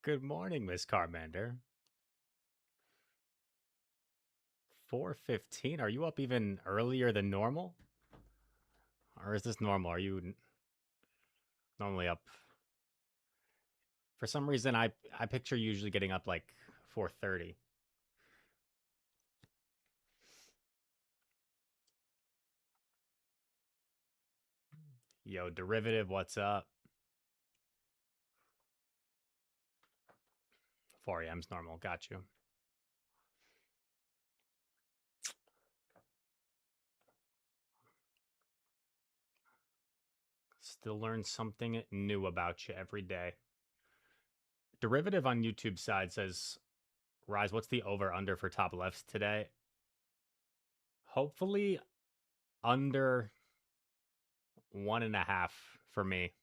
Good morning, Miss Carmander. 4:15. Are you up even earlier than normal? Or is this normal? Are you normally up? For some reason I picture you usually getting up like 4:30. Yo, derivative, what's up? 4 a.m.'s normal. Got you. Still learn something new about you every day. Derivative on YouTube side says, Rise, what's the over under for top lefts today? Hopefully under 1.5 for me.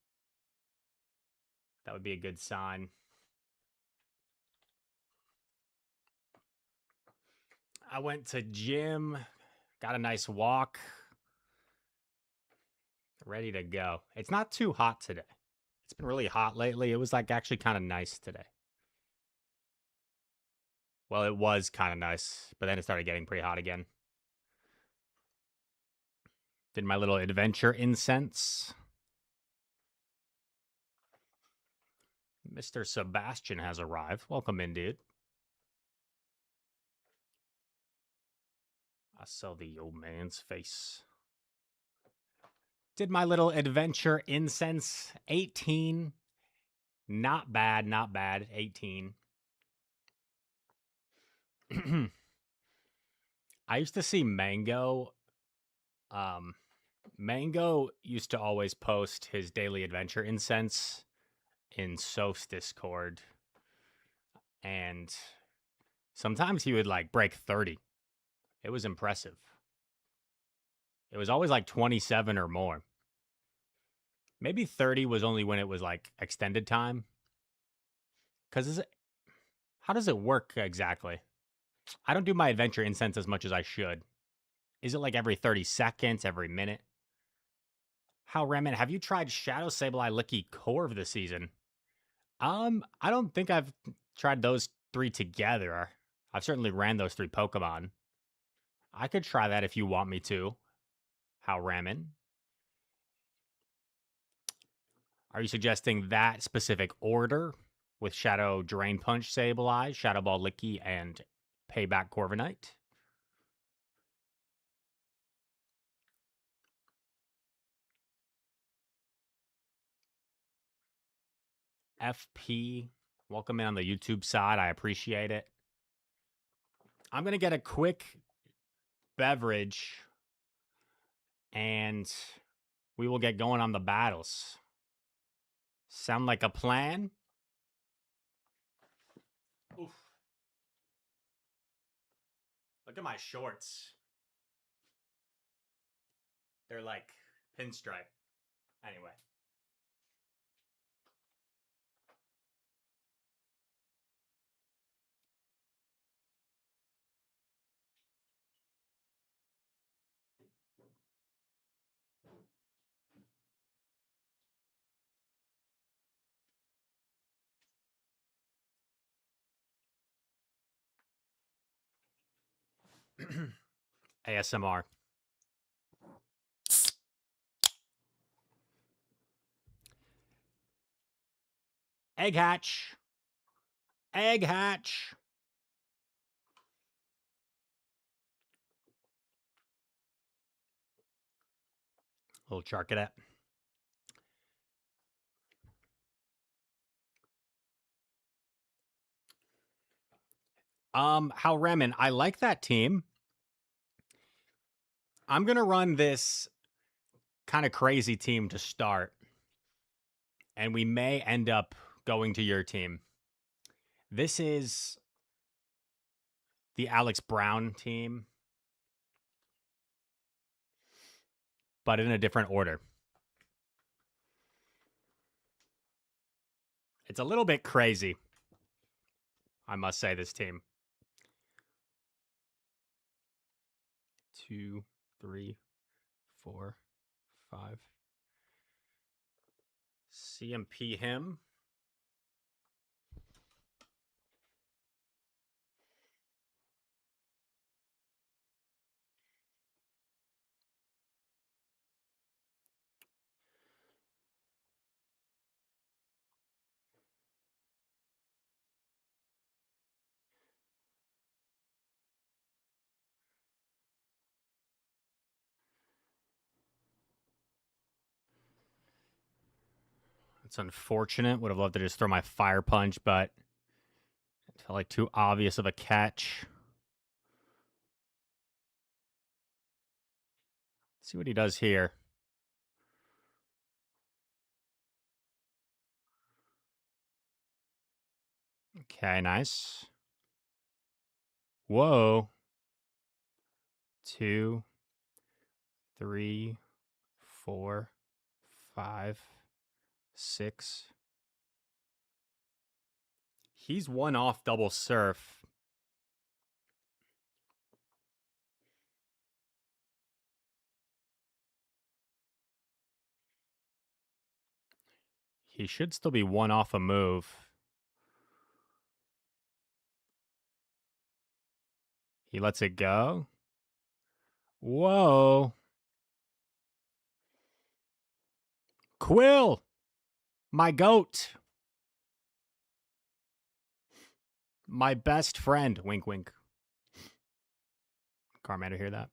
That would be a good sign. I went to gym, got a nice walk, ready to go. It's not too hot today. It's been really hot lately. It was like actually kind of nice today. Well, it was kind of nice, but then it started getting pretty hot again. Did my little adventure incense. Mr. Sebastian has arrived. Welcome in, dude. I saw the old man's face. Did my little adventure incense. 18. Not bad, not bad. 18. I used to see Mango. Mango used to always post his daily adventure incense in Soph's Discord. And sometimes he would like break 30. It was impressive. It was always like 27 or more. Maybe 30 was only when it was like extended time. Because how does it work exactly? I don't do my adventure incense as much as I should. Is it like every 30 seconds, every minute? How Remen, have you tried Shadow Sableye Licky Corv this season? I don't think I've tried those three together. I've certainly ran those three Pokemon. I could try that if you want me to. How Ramen? Are you suggesting that specific order with Shadow Drain Punch Sableye, Shadow Ball Licky, and Payback Corviknight? FP, welcome in on the YouTube side. I appreciate it. I'm going to get a quick beverage and we will get going on the battles. Sound like a plan? Oof. Look at my shorts. They're like pinstripe. Anyway. ASMR. Egg hatch. Egg hatch. Little Charcadet. How Remen, I like that team. I'm going to run this kind of crazy team to start, and we may end up going to your team. This is the Alex Brown team, but in a different order. It's a little bit crazy, I must say, this team. 2, 3, 4, 5. CMP him. It's unfortunate. Would have loved to just throw my fire punch, but it felt like too obvious of a catch. Let's see what he does here. Okay, nice. Whoa. 2, 3, 4, 5, 6. He's one off double surf. He should still be one off a move. He lets it go. Whoa. Quill, my goat. My best friend. Wink, wink. Carmander, hear that?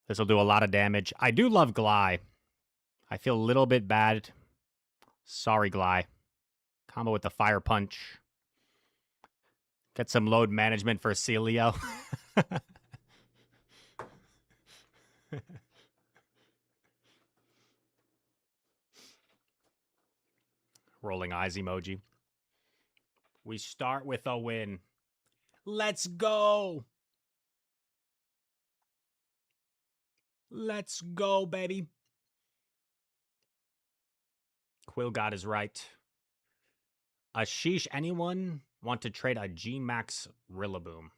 This will do a lot of damage. I do love Gly. I feel a little bit bad. Sorry, Gly. Combo with the fire punch. Get some load management for Celio. Rolling eyes emoji. We start with a win. Let's go. Let's go, baby. Quill God is right. Ashish, anyone want to trade a G-Max Rillaboom?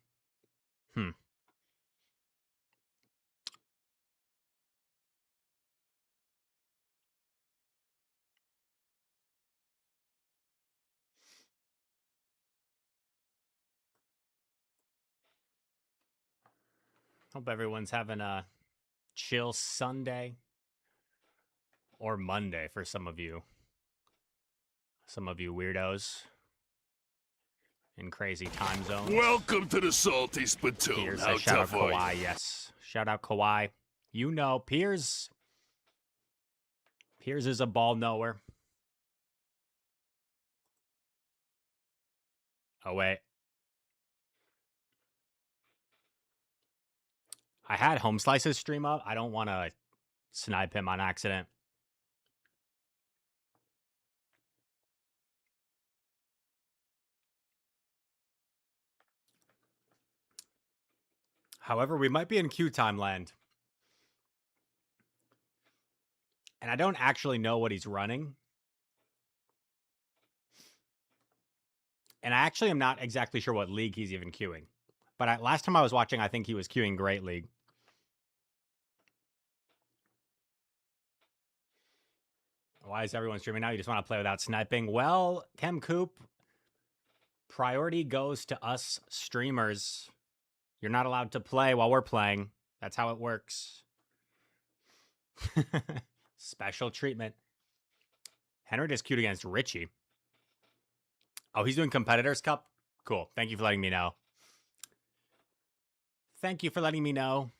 Hope everyone's having a chill Sunday or Monday for some of you. Some of you weirdos in crazy time zones. Welcome to the Salty Spittoon. Piers, How shout out tough are Kawhi, you? yes. Shout out Kawhi. You know, Piers is a ball knower. Oh, wait. I had Home Slice's stream up. I don't want to snipe him on accident. However, we might be in Q time land. And I don't actually know what he's running. And I actually am not exactly sure what league he's even queuing. But last time I was watching, I think he was queuing Great League. Why is everyone streaming now? You just want to play without sniping? Well, Chem Coop, priority goes to us streamers. You're not allowed to play while we're playing. That's how it works. Special treatment. Henry just queued against Richie. Oh, he's doing Competitors Cup? Cool. Thank you for letting me know. Thank you for letting me know.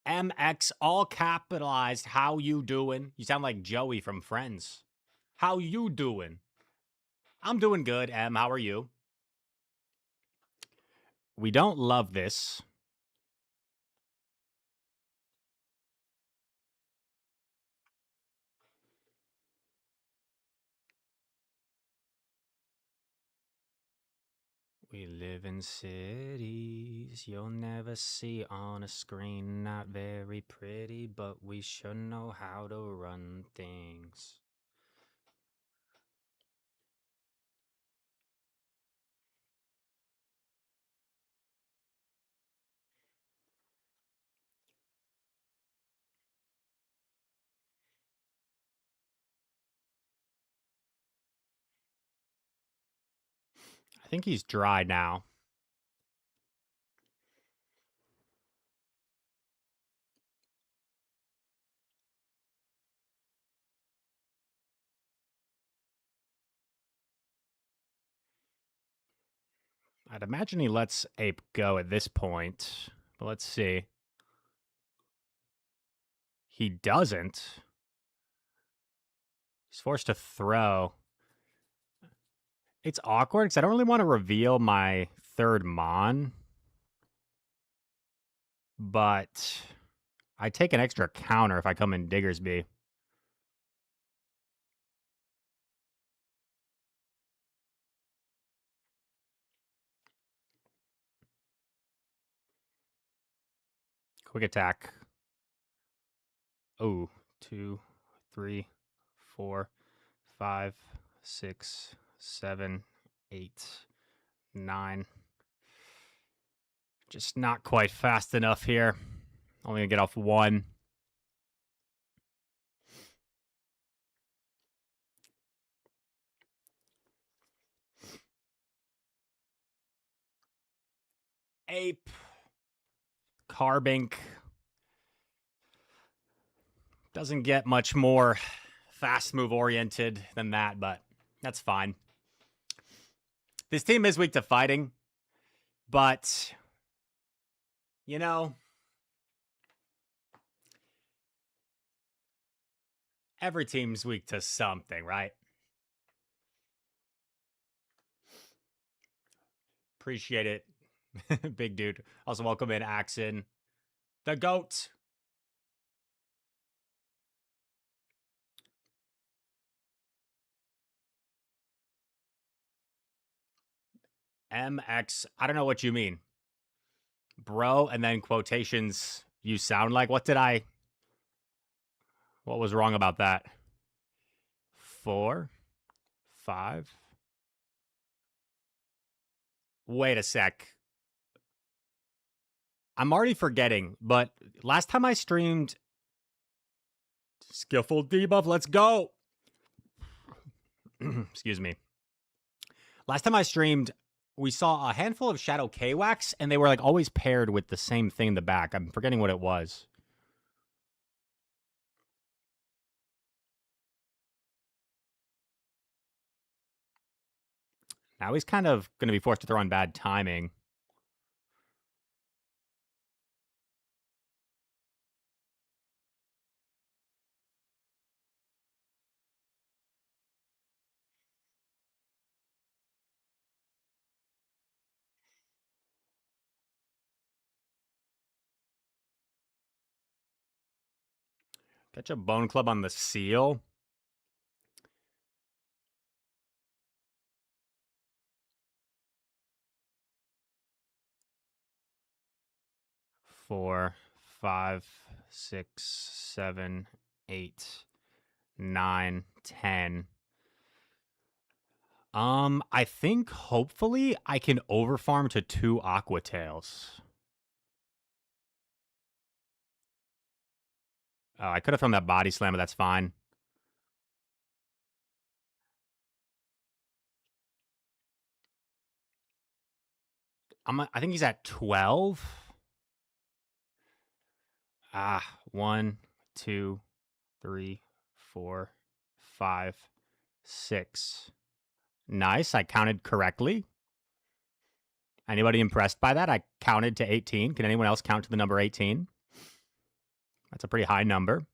MX, all capitalized. How you doing? You sound like Joey from Friends. How you doing? I'm doing good, M. How are you? We don't love this. We live in cities you'll never see on a screen. Not very pretty, but we sure know how to run things. I think he's dry now. I'd imagine he lets Ape go at this point, but let's see. He doesn't. He's forced to throw. It's awkward because I don't really want to reveal my third Mon, but I take an extra counter if I come in Diggersby. Quick attack. Oh, 2, 3, 4, 5, 6, 7, 8, 9. Just not quite fast enough here. Only gonna get off 1. Ape. Carbink. Doesn't get much more fast move oriented than that, but that's fine. This team is weak to fighting, but you know, every team's weak to something, right? Appreciate it, big dude. Also, welcome in Axon, the GOAT. MX, I don't know what you mean. Bro, and then quotations, you sound like. What was wrong about that? 4, 5. Wait a sec. I'm already forgetting, but last time I streamed Skillful debuff, let's go. Excuse me. Last time I streamed, we saw a handful of Shadow K-Wax, and they were like always paired with the same thing in the back. I'm forgetting what it was. Now he's kind of going to be forced to throw on bad timing. Catch a Bone Club on the seal. Four, 5, 6, 7, 8, 9, 10. I think hopefully I can overfarm to 2 Aqua Tails. Oh, I could have thrown that body slam, but that's fine. I think he's at 12. 1, 2, 3, 4, 5, 6. Nice. I counted correctly. Anybody impressed by that? I counted to 18. Can anyone else count to the number 18? That's a pretty high number.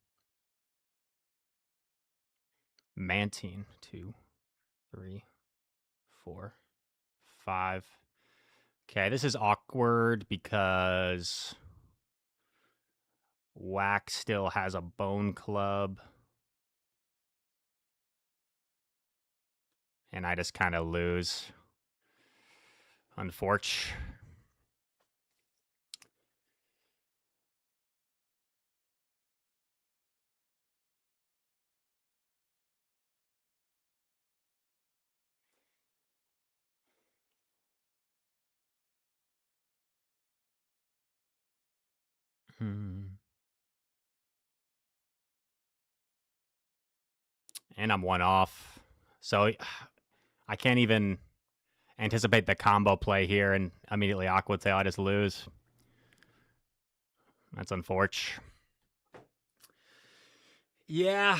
Mantine. 2, 3, 4, 5. Okay, this is awkward because Wax still has a Bone Club. And I just kind of lose. Unfortunate. And I'm one off. So I can't even anticipate the combo play here and immediately Aqua Tail. I just lose. That's unfortunate. Yeah,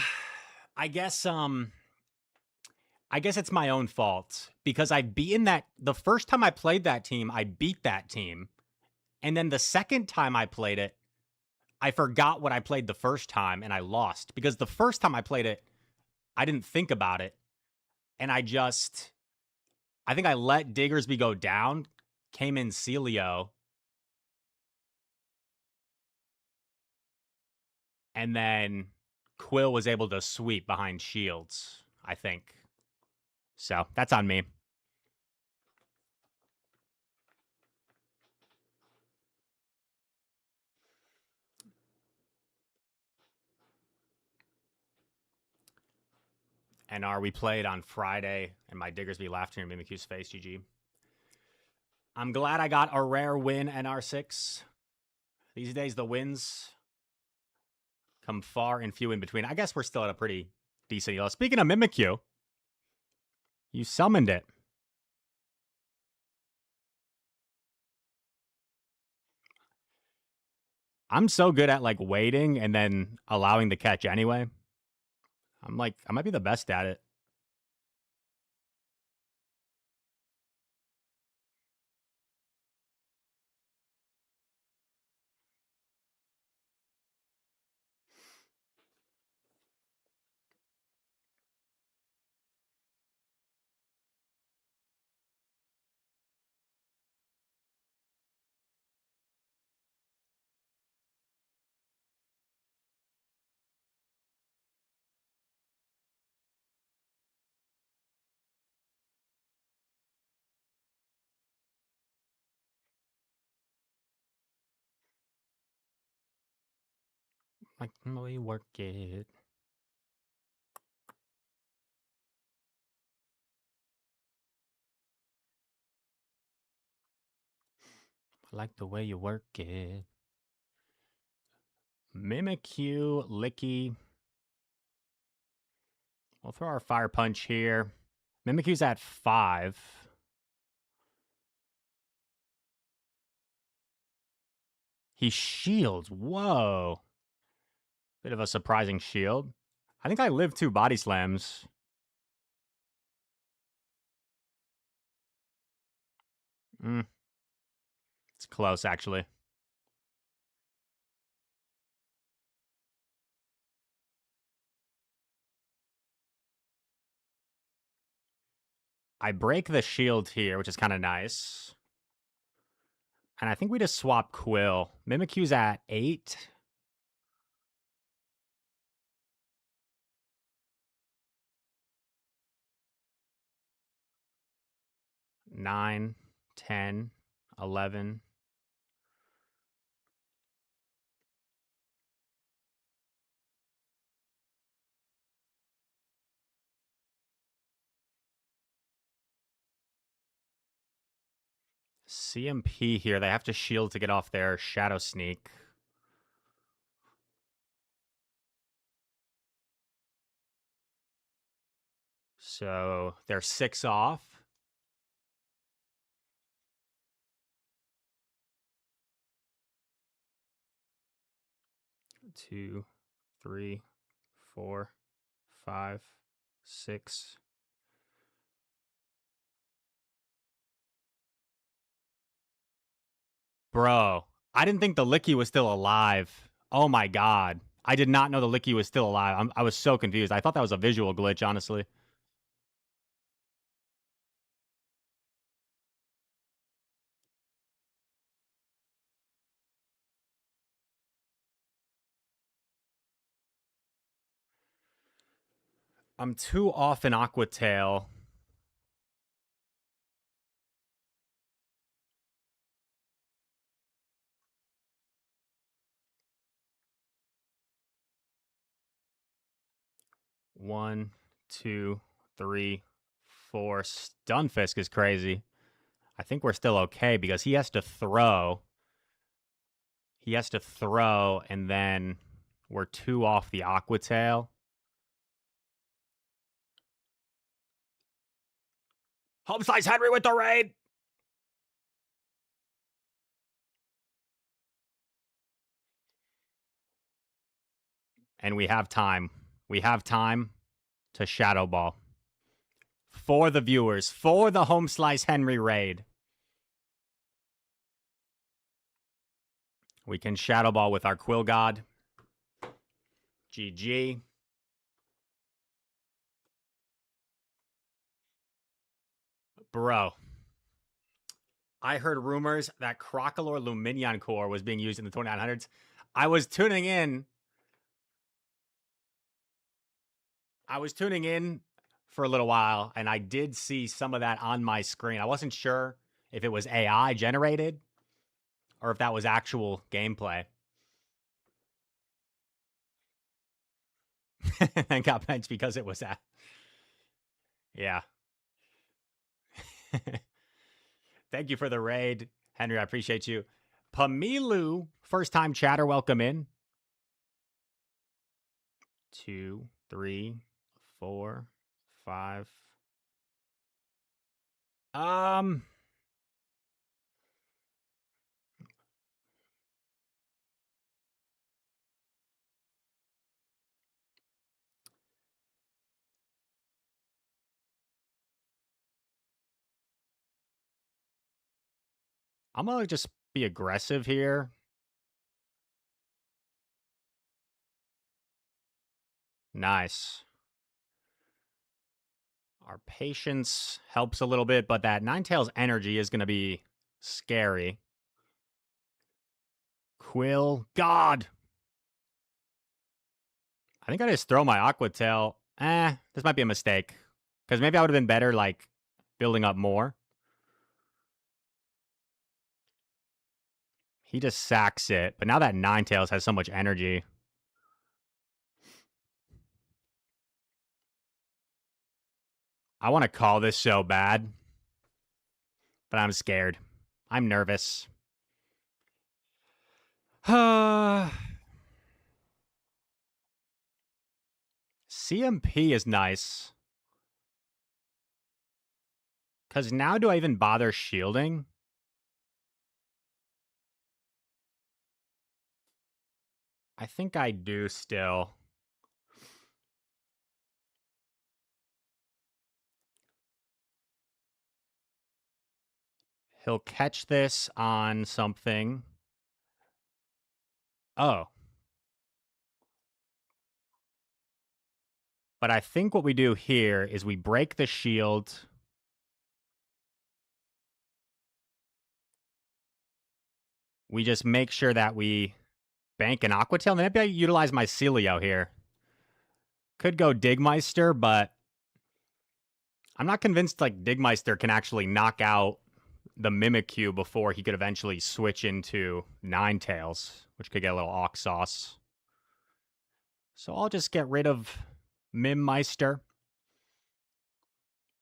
I guess it's my own fault because I've beaten that the first time I played that team, I beat that team. And then the second time I played it, I forgot what I played the first time and I lost because the first time I played it, I didn't think about it. And I think I let Diggersby go down, came in Celio, and then Quill was able to sweep behind Shields, I think. So that's on me. NR, we played on Friday, and my Diggersby laughed here in Mimikyu's face. GG. I'm glad I got a rare win, NR6. These days, the wins come far and few in between. I guess we're still at a pretty decent elo. Speaking of Mimikyu, you summoned it. I'm so good at like waiting and then allowing the catch anyway. I'm like, I might be the best at it. Like the way you work it. I like the way you work it. Mimikyu, Licky. We'll throw our Fire Punch here. Mimikyu's at 5. He shields. Whoa. Bit of a surprising shield. I think I lived 2 body slams. It's close, actually. I break the shield here, which is kind of nice. And I think we just swap Quill. Mimikyu's at 8. Nine, 10, 11. CMP here. They have to shield to get off their Shadow Sneak. So they're 6 off. Two, 3, 4, 5, 6. Bro, I didn't think the Licky was still alive. Oh my god. I did not know the Licky was still alive. I was so confused. I thought that was a visual glitch, honestly. I'm 2 off in Aqua Tail. 1, 2, 3, 4. Stunfisk is crazy. I think we're still okay because he has to throw. He has to throw, and then we're 2 off the Aqua Tail. Home Slice Henry with the raid. And we have time. We have time to Shadow Ball. For the viewers, for the Home Slice Henry raid. We can Shadow Ball with our Quill God. GG. Bro. I heard rumors that Crocolore Luminion Core was being used in the 2900s. I was tuning in for a little while, and I did see some of that on my screen. I wasn't sure if it was AI generated or if that was actual gameplay. And got benched because it was that. Yeah. Thank you for the raid, Henry. I appreciate you. Pamilu, first time chatter, welcome in. 2, 3, 4, 5. I'm gonna just be aggressive here. Nice. Our patience helps a little bit, but that Ninetales energy is gonna be scary. Quill, God. I think I just throw my Aqua Tail. This might be a mistake. Because maybe I would have been better, like, building up more. He just sacks it. But now that Ninetales has so much energy. I want to call this so bad. But I'm scared. I'm nervous. CMP is nice. Because now do I even bother shielding? I think I do still. He'll catch this on something. Oh. But I think what we do here is we break the shield. We just make sure that we bank an Aqua Tail. And then maybe I utilize my Celio here. Could go Digmeister, but I'm not convinced like Digmeister can actually knock out the Mimikyu before he could eventually switch into Ninetales, which could get a little Awk Sauce. So I'll just get rid of Mimmeister.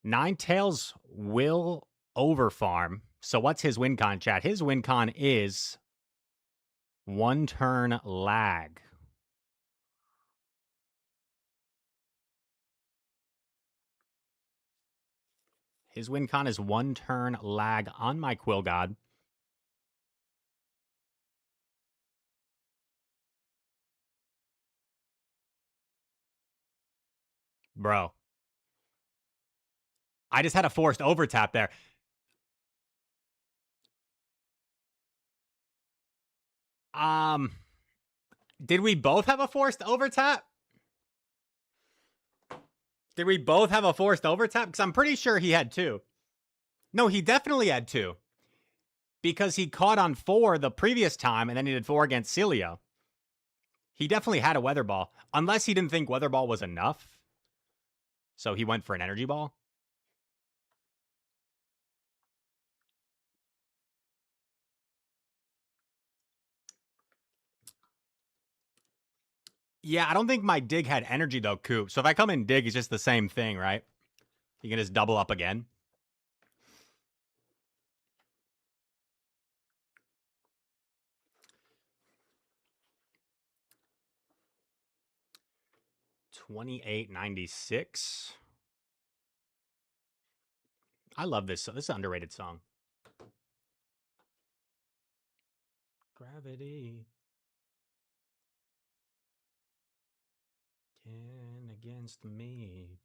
Ninetales will overfarm. So what's his win con, chat? His win con is 1 turn lag. His win con is 1 turn lag on my Quill God. Bro. I just had a forced overtap there. Did we both have a forced overtap? Did we both have a forced overtap? Because I'm pretty sure he had 2. No, he definitely had 2. Because he caught on 4 the previous time, and then he did 4 against Celio. He definitely had a Weather Ball. Unless he didn't think Weather Ball was enough. So he went for an Energy Ball. Yeah, I don't think my dig had energy though, Coop. So if I come in dig, it's just the same thing, right? You can just double up again. $28.96. I love this. This is an underrated song. Gravity. Can against me.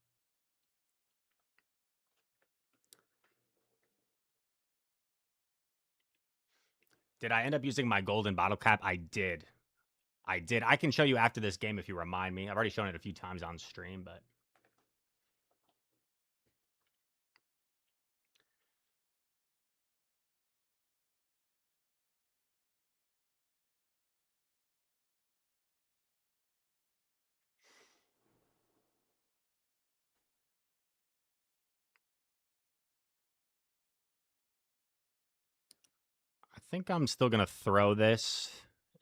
Did I end up using my golden bottle cap? I did. I did. I can show you after this game if you remind me. I've already shown it a few times on stream, but I think I'm still going to throw this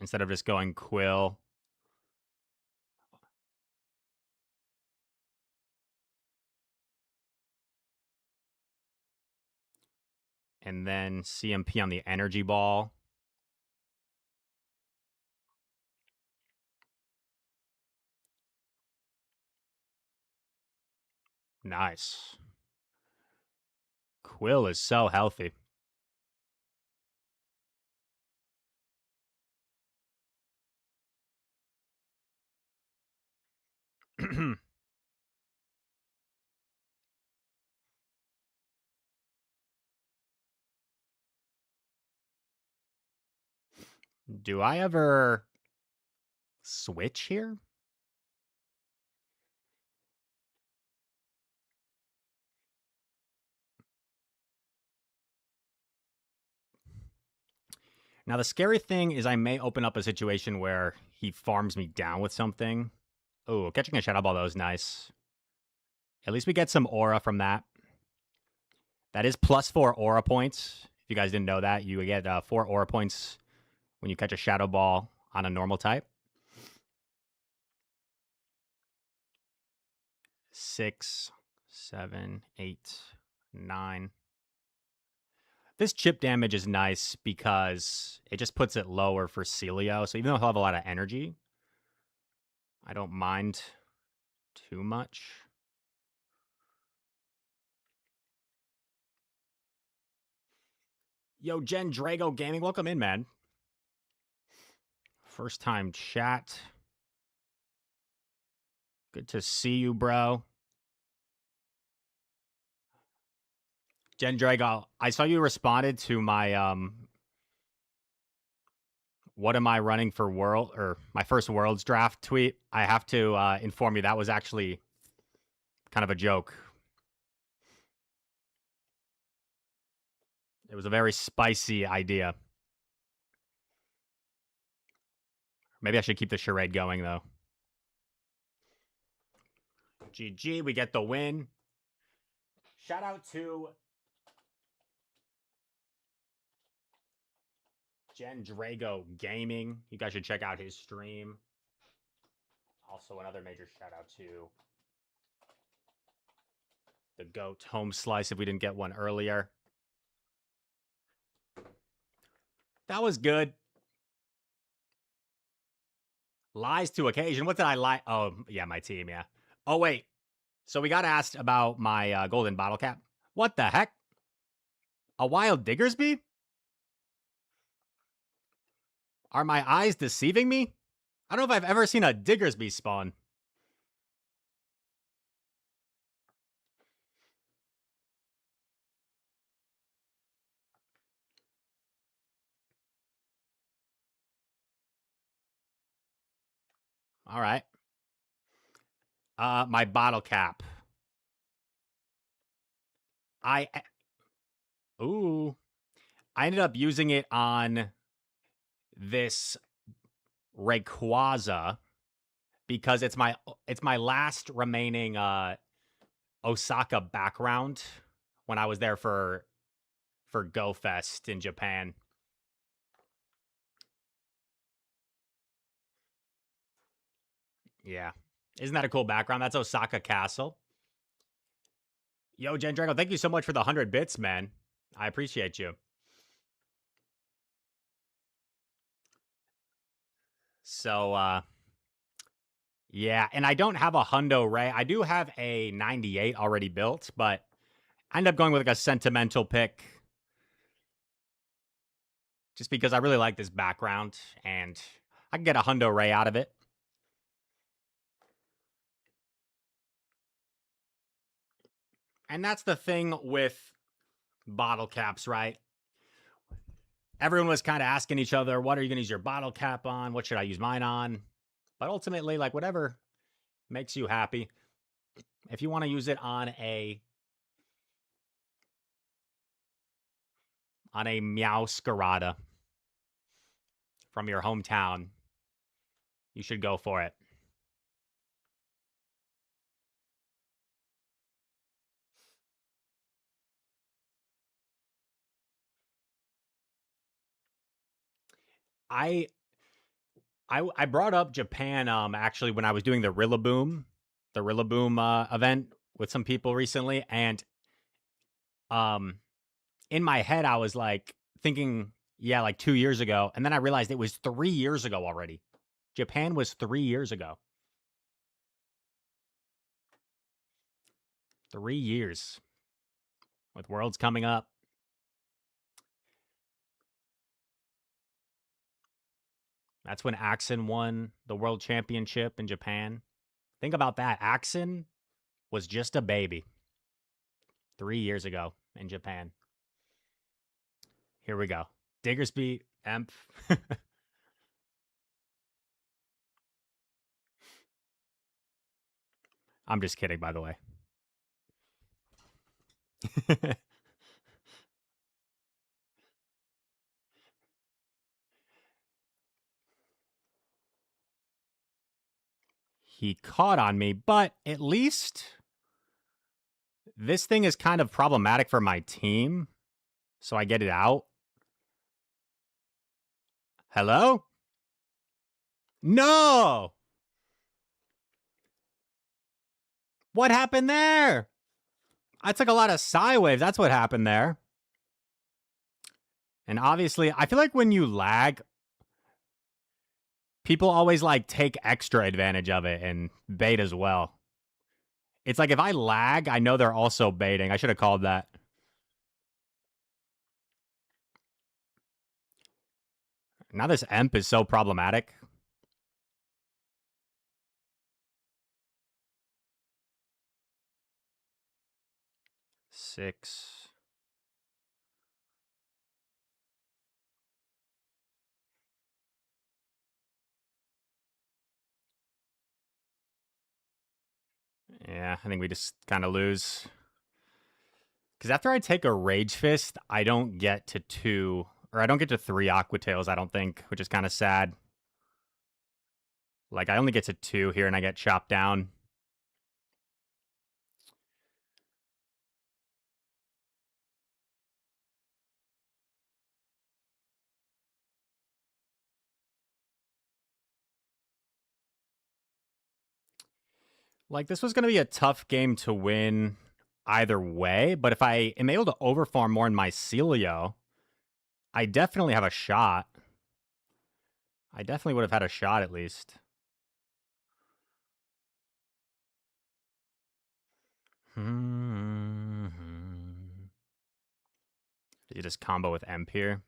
instead of just going Quill. And then CMP on the energy ball. Nice. Quill is so healthy. Do I ever switch here? Now, the scary thing is I may open up a situation where he farms me down with something. Oh, catching a Shadow Ball, though, is nice. At least we get some aura from that. That is +4 aura points. If you guys didn't know that, you get 4 aura points when you catch a Shadow Ball on a normal type. 6, 7, 8, 9. This chip damage is nice because it just puts it lower for Celio. So even though he'll have a lot of energy, I don't mind too much. Yo, Jen Drago Gaming, welcome in, man. First time chat. Good to see you, bro. Jen Drago, I saw you responded to my what am I running for world or my first worlds draft tweet. I have to inform you that was actually kind of a joke. It was a very spicy idea. Maybe I should keep the charade going, though. GG, we get the win. Shout out to Jen Drago Gaming. You guys should check out his stream. Also, another major shout out to the GOAT Home Slice if we didn't get one earlier. That was good. Lies to occasion. What did I lie? Oh, yeah, my team, yeah. Oh, wait. So we got asked about my golden bottle cap. What the heck? A wild Diggersby? Are my eyes deceiving me? I don't know if I've ever seen a Diggersby spawn. All right. My bottle cap. Ooh. I ended up using it on this Rayquaza because it's my last remaining Osaka background when I was there for Go Fest in Japan. Yeah. Isn't that a cool background? That's Osaka Castle. Yo, Jen Drago, thank you so much for the 100 bits, man. I appreciate you. So, yeah, and I don't have a Hundo Ray. I do have a 98 already built, but I end up going with like a sentimental pick just because I really like this background and I can get a Hundo Ray out of it. And that's the thing with bottle caps, right? Everyone was kind of asking each other, what are you going to use your bottle cap on? What should I use mine on? But ultimately, like whatever makes you happy. If you want to use it on a Meowscarada from your hometown, you should go for it. I I brought up Japan actually when I was doing the Rillaboom event with some people recently, and um in my head I was like thinking, yeah, like 2 years ago, and then I realized it was 3 years ago already. Japan was 3 years ago. 3 years with Worlds coming up. That's when Axon won the World Championship in Japan. Think about that. Axon was just a baby 3 years ago in Japan. Here we go. Diggersby, Emp. I'm just kidding, by the way. He caught on me, but at least this thing is kind of problematic for my team, so I get it out. Hello? No! What happened there? I took a lot of psi waves. That's what happened there. And obviously, I feel like when you lag, people always like take extra advantage of it and bait as well. It's like if I lag, I know they're also baiting. I should have called that. Now this Emp is so problematic. Six. Yeah, I think we just kind of lose. Because after I take a Rage Fist, I don't get to 2, or I don't get to 3 Aqua Tails, I don't think, which is kind of sad. Like, I only get to 2 here and I get chopped down. Like, this was going to be a tough game to win either way, but if I am able to overfarm more in my Celio, I definitely have a shot. I definitely would have had a shot at least. Did he just combo with Emp here?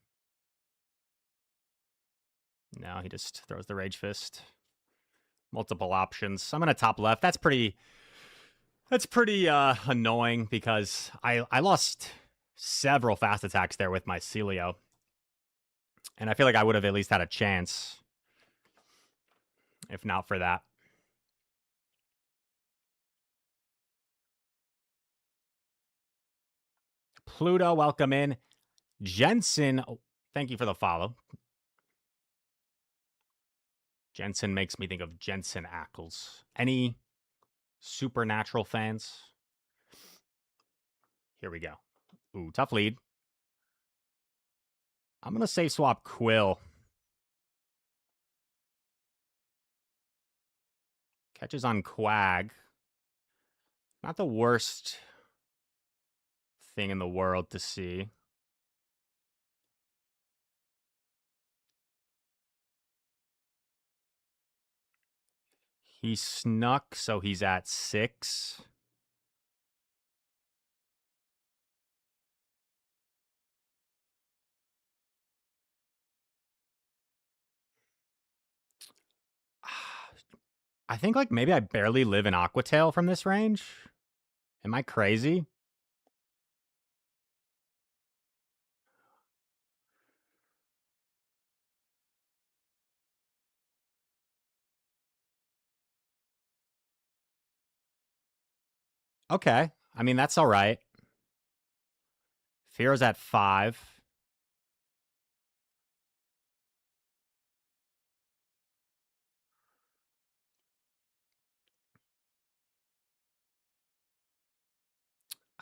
No, he just throws the Rage Fist. Multiple options. I'm gonna top left. That's pretty annoying because I lost several fast attacks there with my Celio. And I feel like I would have at least had a chance if not for that. Pluto, welcome in. Jensen, thank you for the follow. Jensen makes me think of Jensen Ackles. Any Supernatural fans? Here we go. Ooh, tough lead. I'm going to save swap Quill. Catches on Quag. Not the worst thing in the world to see. He snuck, so he's at 6. I think like maybe I barely live in Aquatail from this range. Am I crazy? Okay. I mean, that's all right. Fear's at 5.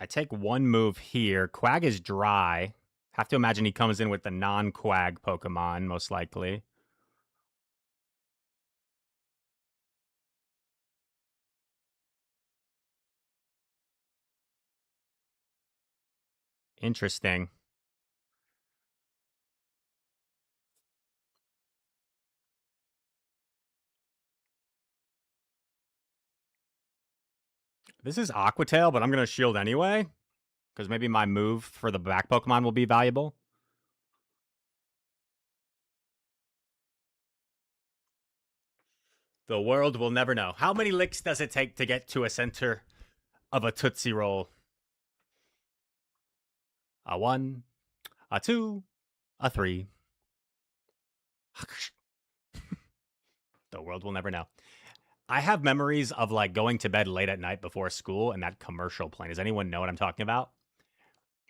I take one move here. Quag is dry. Have to imagine he comes in with the non-Quag Pokemon, most likely. Interesting. This is Aquatail, but I'm going to shield anyway. Because maybe my move for the back Pokemon will be valuable. The world will never know. How many licks does it take to get to a center of a Tootsie Roll? A 1, a 2, a 3. The world will never know. I have memories of like going to bed late at night before school and that commercial playing. Does anyone know what I'm talking about?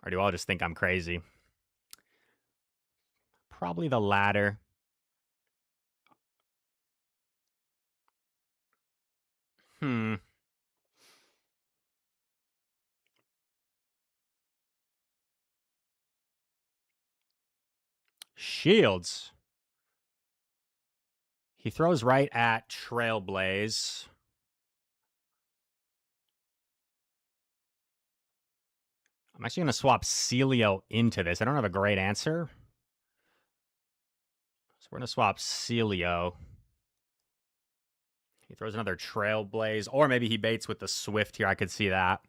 Or do all just think I'm crazy? Probably the latter. Shields. He throws right at Trailblaze. I'm actually going to swap Celio into this. I don't have a great answer. So we're going to swap Celio. He throws another Trailblaze. Or maybe he baits with the Swift here. I could see that.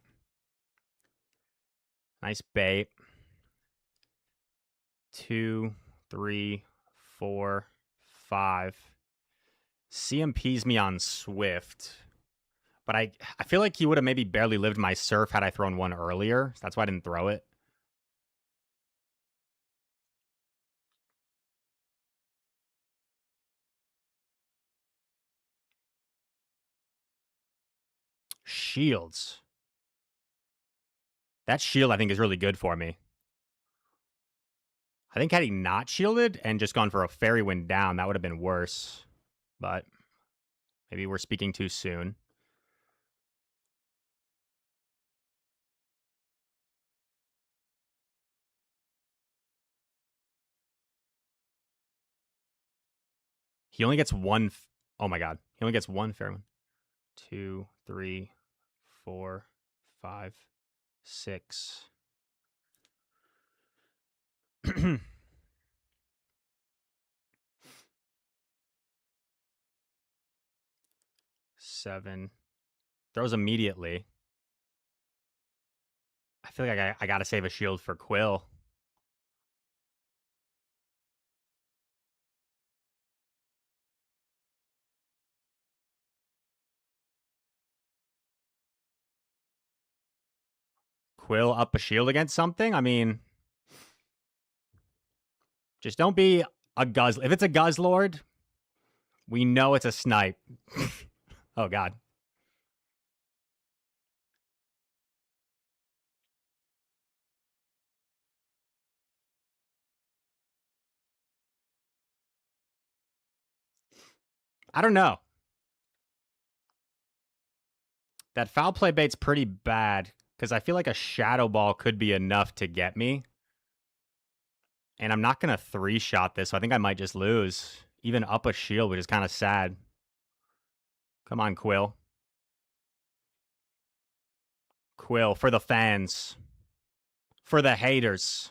Nice bait. 2, 3, 4, 5. CMP's me on Swift. But I feel like he would have maybe barely lived my Surf had I thrown one earlier. So that's why I didn't throw it. Shields. That shield, I think, is really good for me. I think had he not shielded and just gone for a Fairy Wind down, that would have been worse. But maybe we're speaking too soon. He only gets one. Oh my god. He only gets one Fairy Wind. 2, 3, 4, 5, 6. 7. Throws immediately. I feel like I gotta save a shield for Quill. Quill up a shield against something? I mean, just don't be a Guzzlord. If it's a Guzzlord, we know it's a snipe. Oh, God. I don't know. That foul play bait's pretty bad because I feel like a Shadow Ball could be enough to get me. And I'm not going to 3-shot this, so I think I might just lose. Even up a shield, which is kind of sad. Come on, Quill. Quill, for the fans. For the haters.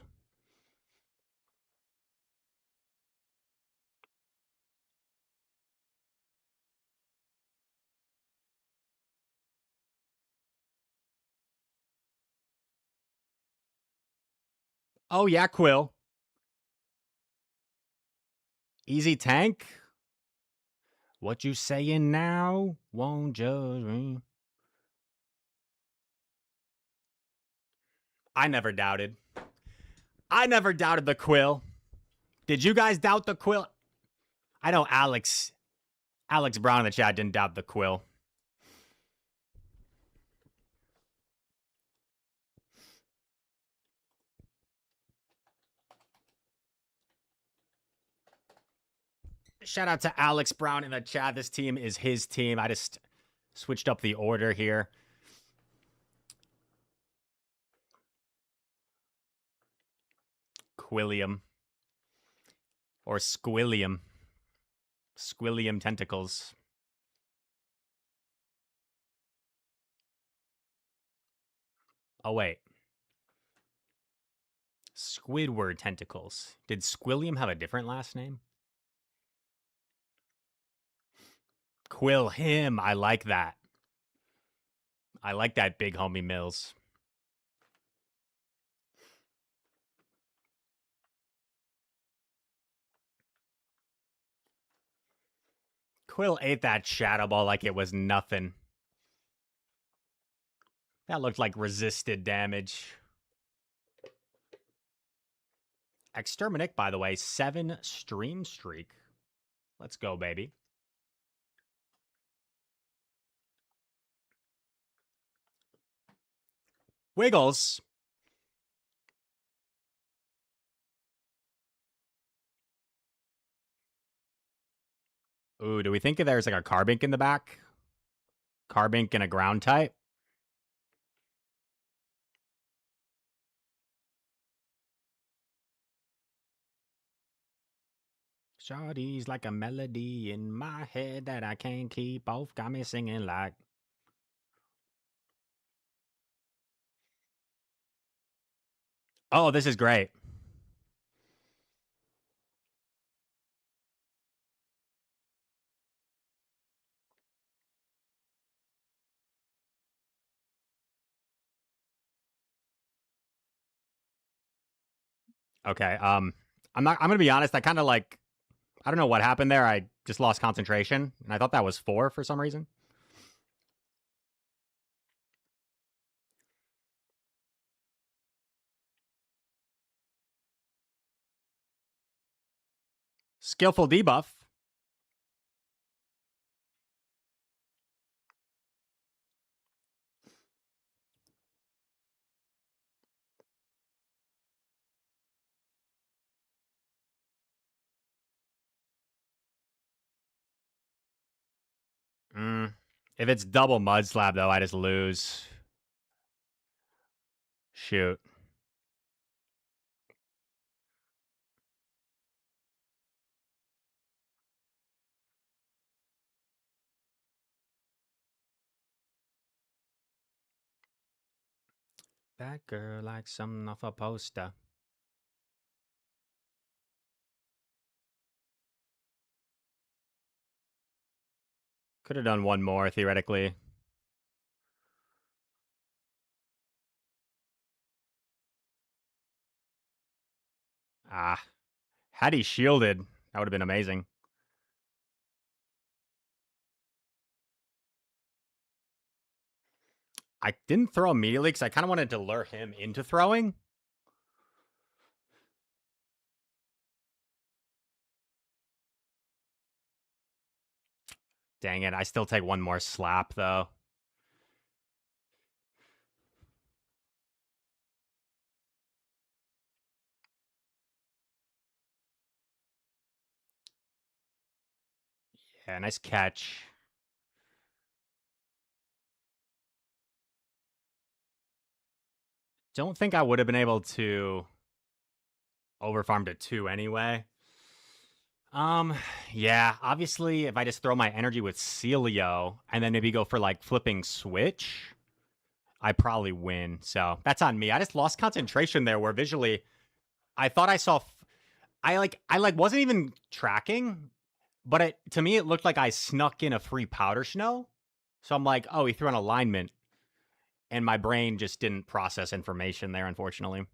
Oh, yeah, Quill. Easy tank? What you saying now? Won't judge me. I never doubted. I never doubted the Quill. Did you guys doubt the Quill? I know Alex Brown in the chat didn't doubt the Quill. Shout out to Alex Brown in the chat. This team is his team. I just switched up the order here. Quillium. Or Squillium. Squillium tentacles. Oh, wait. Squidward tentacles. Did Squillium have a different last name? Quill him. I like that. I like that, big homie Mills. Quill ate that Shadow Ball like it was nothing. That looked like resisted damage. Exterminic, by the way, 7 stream streak. Let's go, baby. Wiggles. Ooh, do we think there's like a Carbink in the back? Carbink and a ground type? Shawty's like a melody in my head that I can't keep off. Got me singing like... Oh, this is great. Okay, I'm gonna be honest, I kind of like... I don't know what happened there. I just lost concentration, and I thought that was 4 for some reason. Skillful debuff. If it's double Mud Slab, though, I just lose. Shoot. That girl like something off a poster. Could have done one more, theoretically. Ah. Had he shielded, that would have been amazing. I didn't throw immediately because I kind of wanted to lure him into throwing. Dang it, I still take one more slap, though. Yeah, nice catch. Don't think I would have been able to overfarm to 2 anyway. Yeah, obviously, if I just throw my energy with Celio and then maybe go for like flipping switch, I probably win. So that's on me. I just lost concentration there where visually I thought I saw. I wasn't even tracking, but to me it looked like I snuck in a free powder snow. So I'm like, oh, he threw an alignment, and my brain just didn't process information there, unfortunately.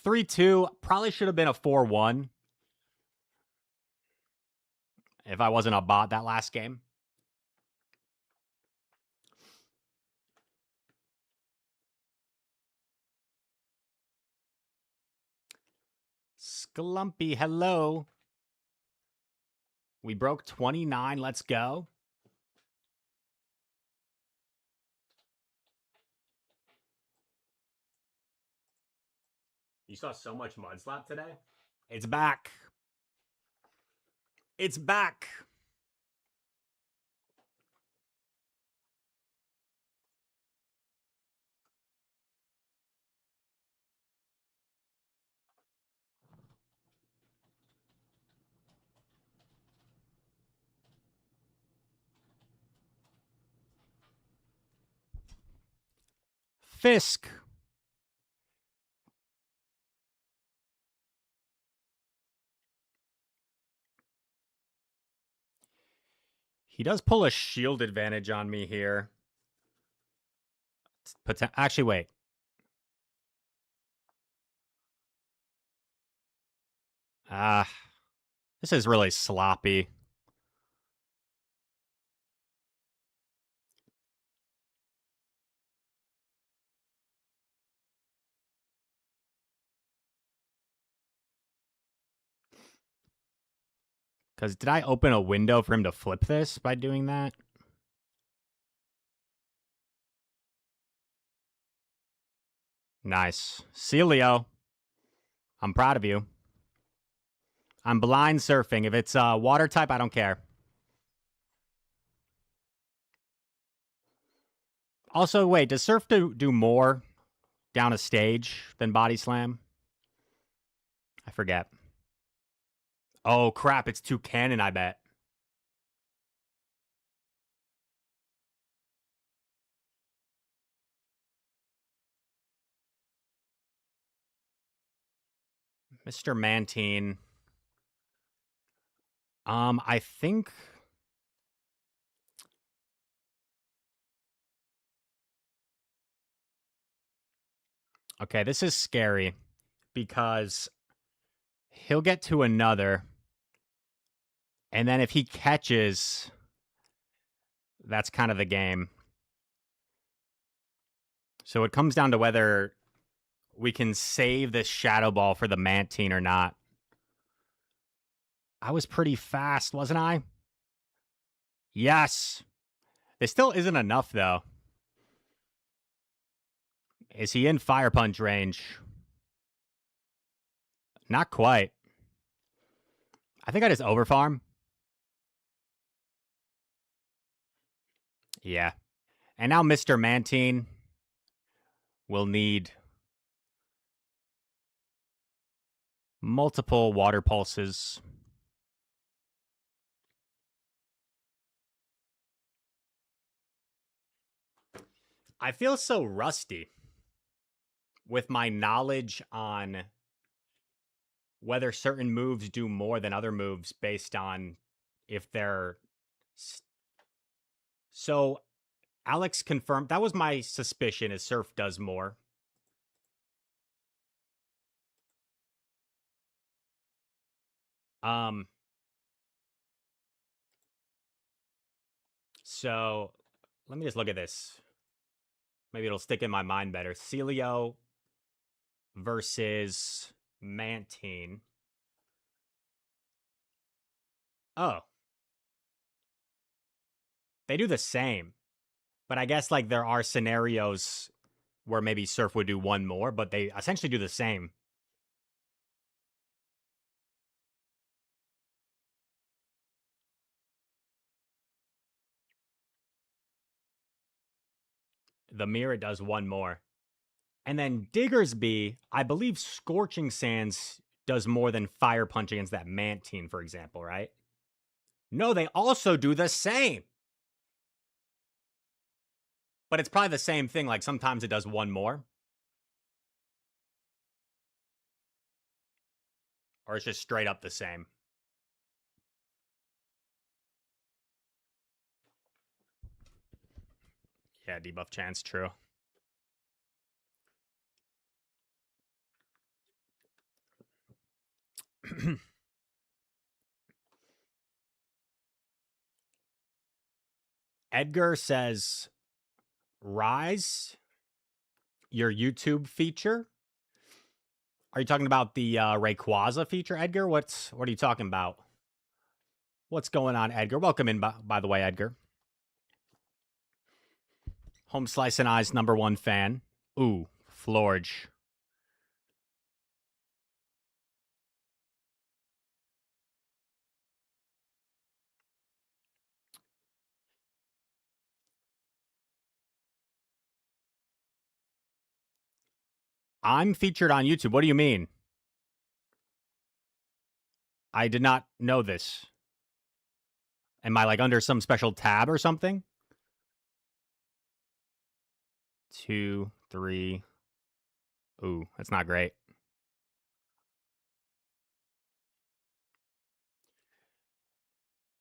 3-2 probably should have been a 4-1 if I wasn't a bot that last game. Sklumpy, hello. We broke 29. Let's go. You saw so much mud slap today? It's back. It's back. Fisk. He does pull a shield advantage on me here. Actually, wait. This is really sloppy. Because did I open a window for him to flip this by doing that? Nice. Celio, I'm proud of you. I'm blind surfing. If it's water type, I don't care. Also, wait, does surf do more down a stage than body slam? I forget. Oh, crap. It's 2 cannon, I bet. Mr. Mantine. I think. Okay, this is scary because he'll get to another, and then if he catches, that's kind of the game. So it comes down to whether we can save this Shadow Ball for the Mantine or not. I was pretty fast, wasn't I? Yes. This still isn't enough, though. Is he in Fire Punch range? Not quite. I think I just overfarm. Yeah. And now Mr. Mantine will need multiple water pulses. I feel so rusty with my knowledge on whether certain moves do more than other moves based on if they're. So Alex confirmed that was my suspicion is Surf does more. So let me just look at this. Maybe it'll stick in my mind better. Celio versus Mantine. Oh. They do the same. But I guess like there are scenarios where maybe Surf would do one more, but they essentially do the same. The mirror does one more. And then Diggersby, I believe Scorching Sands does more than Fire Punch against that Mantine, for example, right? No, they also do the same. But it's probably the same thing. Like sometimes it does one more. Or it's just straight up the same. Yeah, debuff chance, true. Edgar says, Rise, your YouTube feature. Are you talking about the Rayquaza feature, Edgar? What are you talking about? What's going on, Edgar? Welcome in, by the way, Edgar. Home Slice and Eyes #1 fan. Ooh, Florge. I'm featured on YouTube. What do you mean? I did not know this. Am I like under some special tab or something? 2, 3. Ooh, that's not great.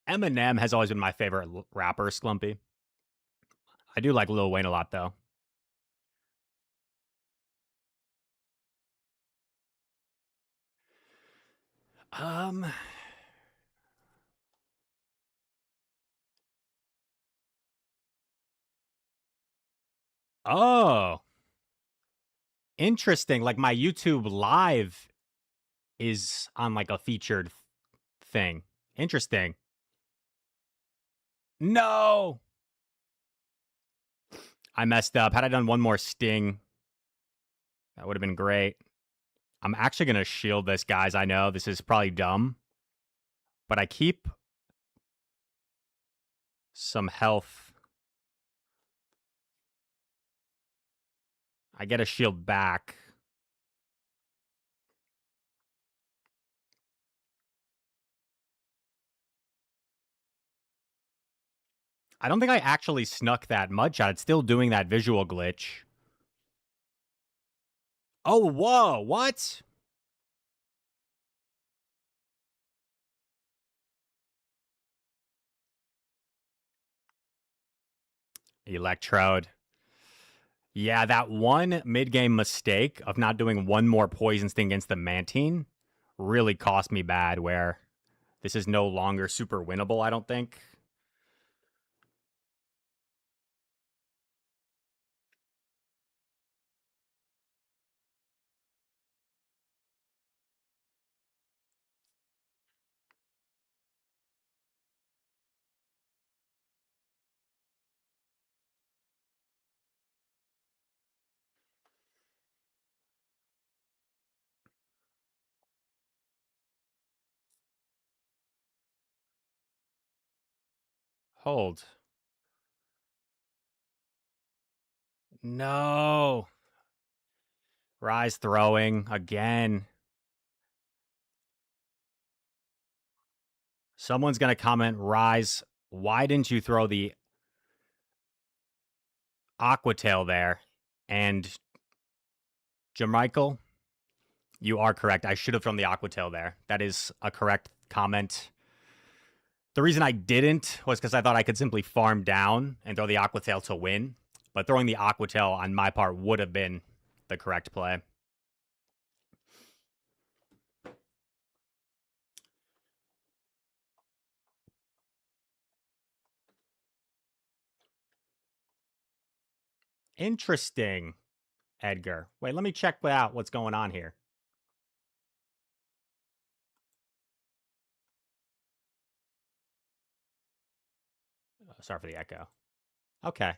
Eminem has always been my favorite rapper, Slumpy. I do like Lil Wayne a lot, though. Oh, interesting. Like my YouTube live is on like a featured thing. Interesting. No, I messed up. Had I done one more sting, that would have been great. I'm actually going to shield this, guys. I know this is probably dumb, but I keep some health. I get a shield back. I don't think I actually snuck that mudshot. It's still doing that visual glitch. Oh, whoa, what? Electrode. Yeah, that one mid-game mistake of not doing one more poison sting against the Mantine really cost me bad, where this is no longer super winnable, I don't think. Hold. No. Rise throwing again. Someone's going to comment, Rise, why didn't you throw the Aqua Tail there? And Jamichael, you are correct. I should have thrown the Aqua Tail there. That is a correct comment. The reason I didn't was because I thought I could simply farm down and throw the Aqua Tail to win. But throwing the Aqua Tail on my part would have been the correct play. Interesting, Edgar. Wait, let me check out what's going on here. Sorry for the echo. Okay.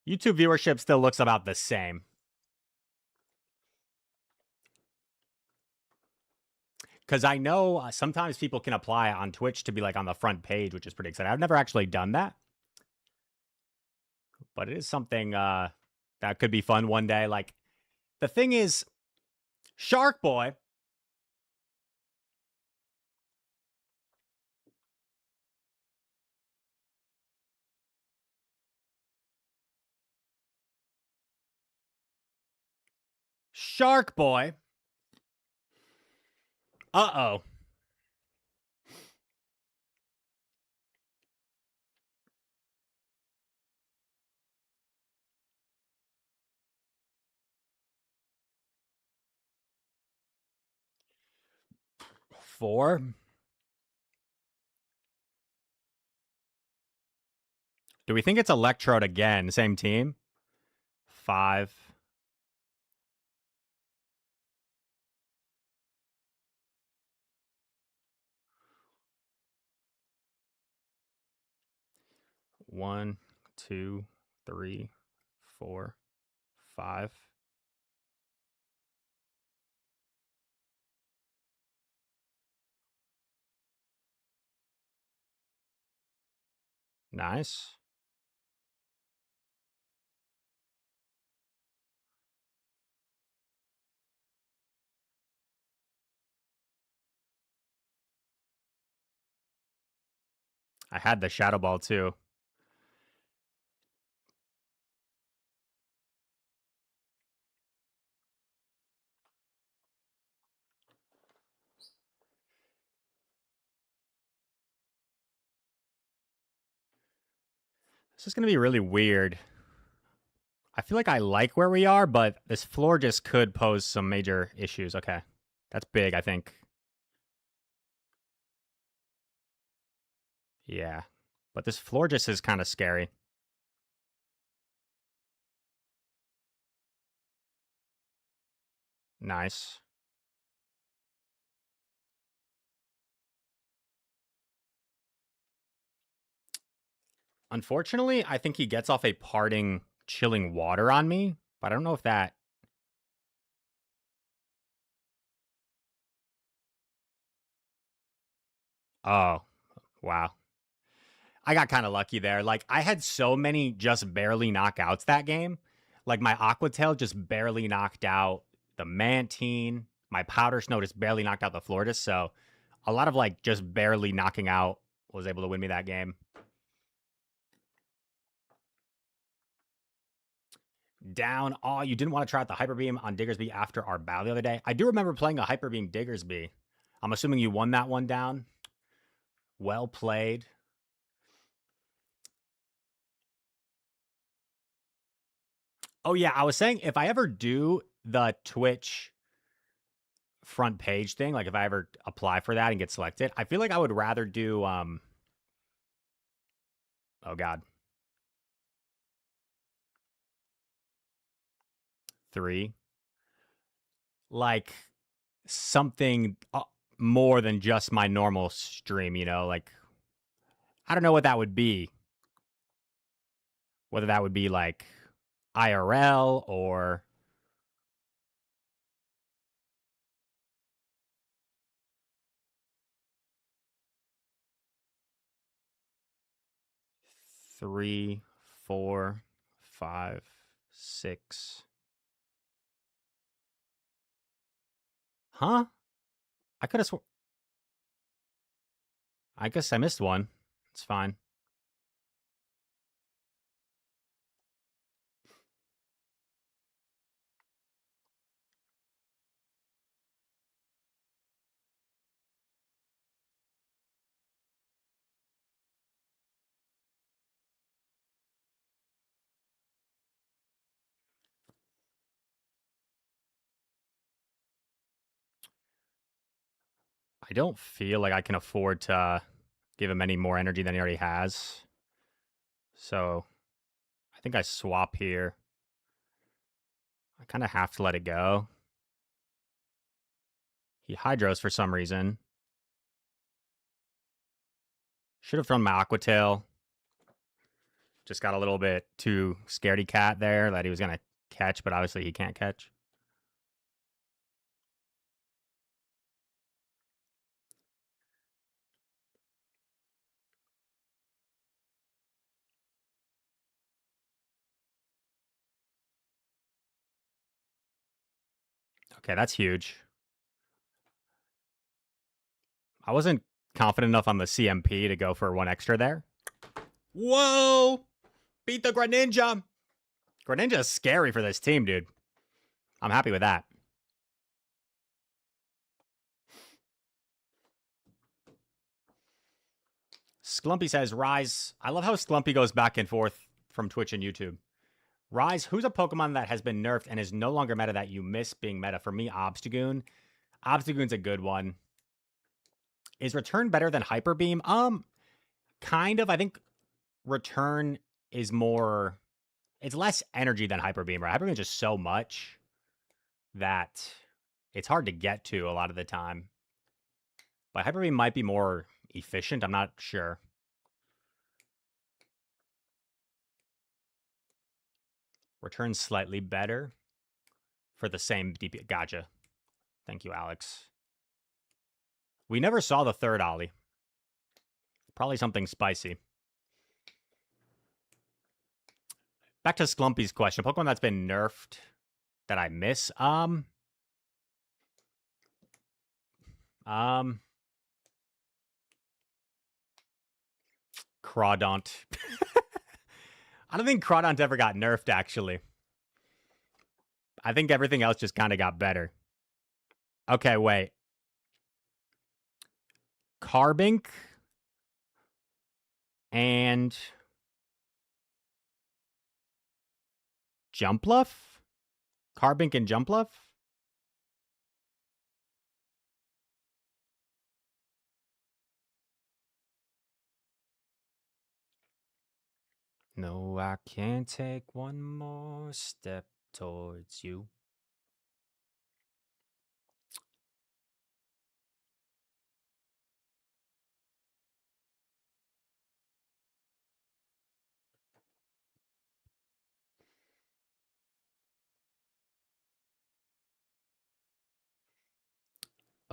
YouTube viewership still looks about the same. Because I know sometimes people can apply on Twitch to be like on the front page, which is pretty exciting. I've never actually done that. But it is something That could be fun one day. Like, the thing is, Shark Boy. Shark Boy. Uh-oh. Four. Do we think it's Electrode again? Same team? Five. One, two, three, four, five. Nice. I had the Shadow Ball too. This is going to be really weird. I feel like I like where we are, but this floor just could pose some major issues. Okay. That's big, I think. Yeah. But this floor just is kind of scary. Nice. Unfortunately, I think he gets off a parting chilling water on me, but I don't know if that. Oh, wow. I got kind of lucky there. Like, I had so many just barely knockouts that game. Like, my Aqua Tail just barely knocked out the Mantine. My Powder Snow just barely knocked out the Florida. So, a lot of like just barely knocking out was able to win me that game. Down. Oh, you didn't want to try out the Hyper Beam on Diggersby after our battle the other day. I do remember playing a Hyper Beam Diggersby. I'm assuming you won that one down. Well played. Oh yeah, I was saying if I ever do the Twitch front page thing, like if I ever apply for that and get selected, I feel like I would rather do oh god. 3. Like something more than just my normal stream, you know, like I don't know what that would be. Whether that would be like IRL or 3, 4, 5, 6. Huh? I could have I guess I missed one. It's fine. I don't feel like I can afford to give him any more energy than he already has. So I think I swap here. I kind of have to let it go. He hydros for some reason. Should have thrown my Aqua Tail. Just got a little bit too scaredy cat there that he was going to catch, but obviously he can't catch. Okay, that's huge. I wasn't confident enough on the CMP to go for one extra there. Whoa! Beat the Greninja! Greninja is scary for this team, dude. I'm happy with that. Sklumpy says, Rise. I love how Sklumpy goes back and forth from Twitch and YouTube. Rise, who's a Pokemon that has been nerfed and is no longer meta that you miss being meta? For me, Obstagoon. Obstagoon's a good one. Is Return better than Hyper Beam? Kind of. I think Return is more... It's less energy than Hyper Beam, right? Hyper Beam is just so much that it's hard to get to a lot of the time. But Hyper Beam might be more efficient. I'm not sure. Return slightly better for the same DP. Gotcha. Thank you, Alex. We never saw the third Ollie. Probably something spicy. Back to Sklumpy's question. Pokemon that's been nerfed that I miss. Crawdaunt. I don't think Crawdaunt ever got nerfed, actually. I think everything else just kind of got better. Okay, wait. Carbink and Jumpluff? Carbink and Jumpluff? No, I can't take one more step towards you.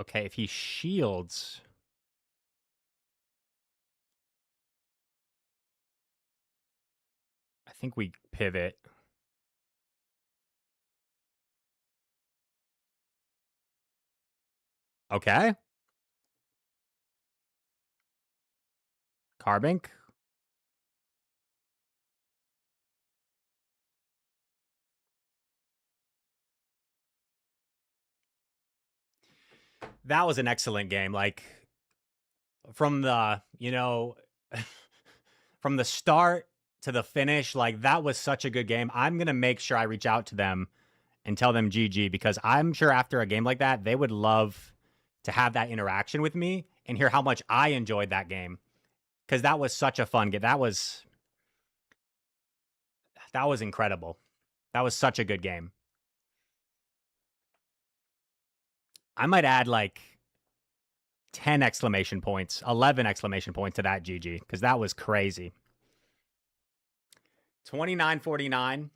Okay, if he shields... I think we pivot. Okay. Carbink. That was an excellent game. Like, from the, from the start to the finish, like, that was such a good game. I'm going to make sure I reach out to them and tell them GG, because I'm sure after a game like that, they would love to have that interaction with me and hear how much I enjoyed that game. Because that was such a fun game. That was incredible. That was such a good game. I might add like 10 exclamation points, 11 exclamation points to that GG, because that was crazy. 29-49.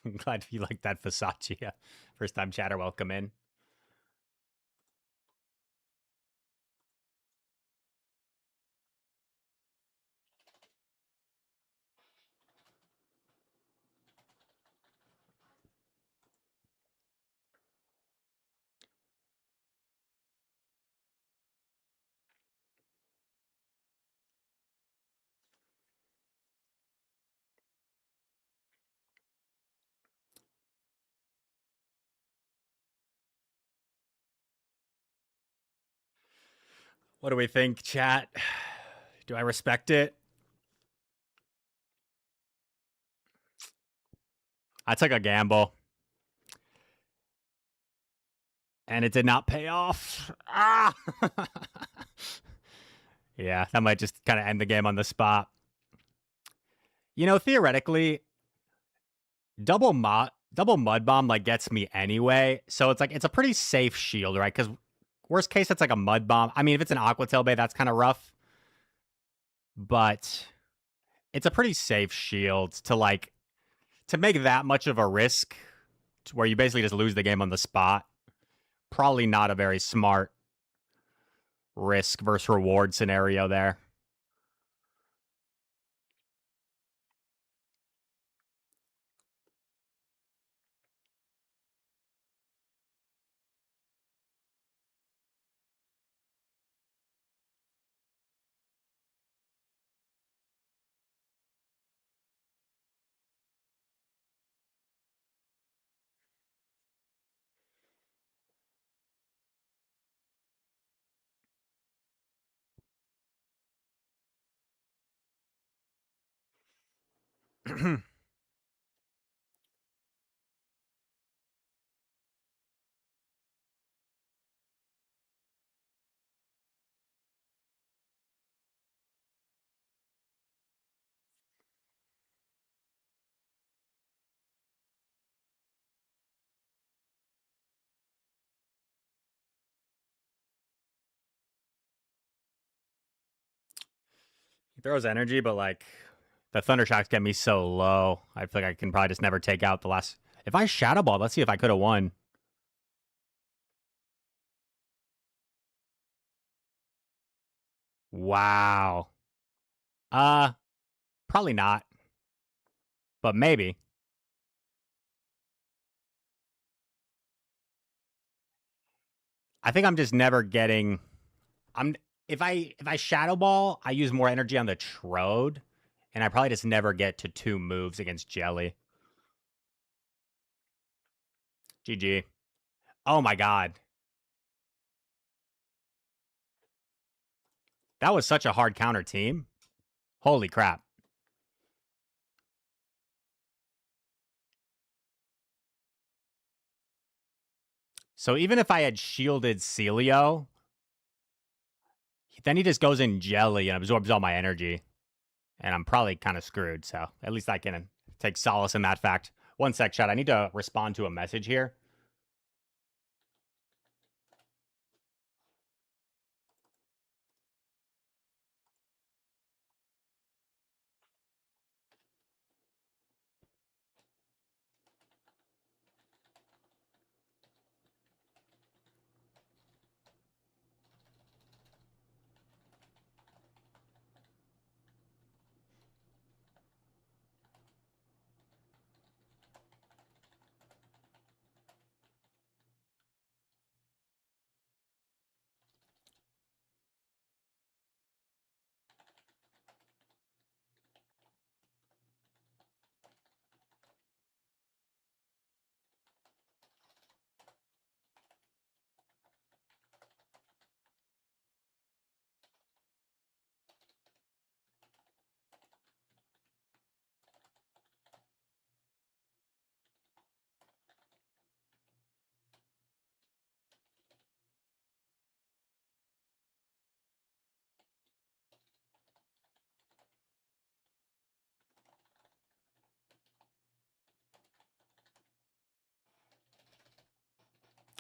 I'm glad you like that, Versace. First time chatter, welcome in. What do we think, chat? Do I respect it? I took a gamble. And it did not pay off. Ah! Yeah, that might just kind of end the game on the spot. Theoretically, double mud bomb like gets me anyway. So it's like it's a pretty safe shield, right? Because worst case, it's like a mud bomb. I mean, if it's an Aqua Tail Bay, that's kind of rough. But it's a pretty safe shield to make that much of a risk where you basically just lose the game on the spot. Probably not a very smart risk versus reward scenario there. He throws energy, but like the Thunder Shocks get me so low. I feel like I can probably just never take out the last. If I Shadow Ball, let's see if I could have won. Wow. Uh, Probably not, but maybe. I think I'm just never getting. I'm if I Shadow Ball, I use more energy on the Trode, and I probably just never get to 2 moves against Jelly. GG. Oh my god. That was such a hard counter team. Holy crap. So even if I had shielded Celio, then he just goes in Jelly and absorbs all my energy. And I'm probably kind of screwed. So at least I can take solace in that fact. One sec, chat. I need to respond to a message here.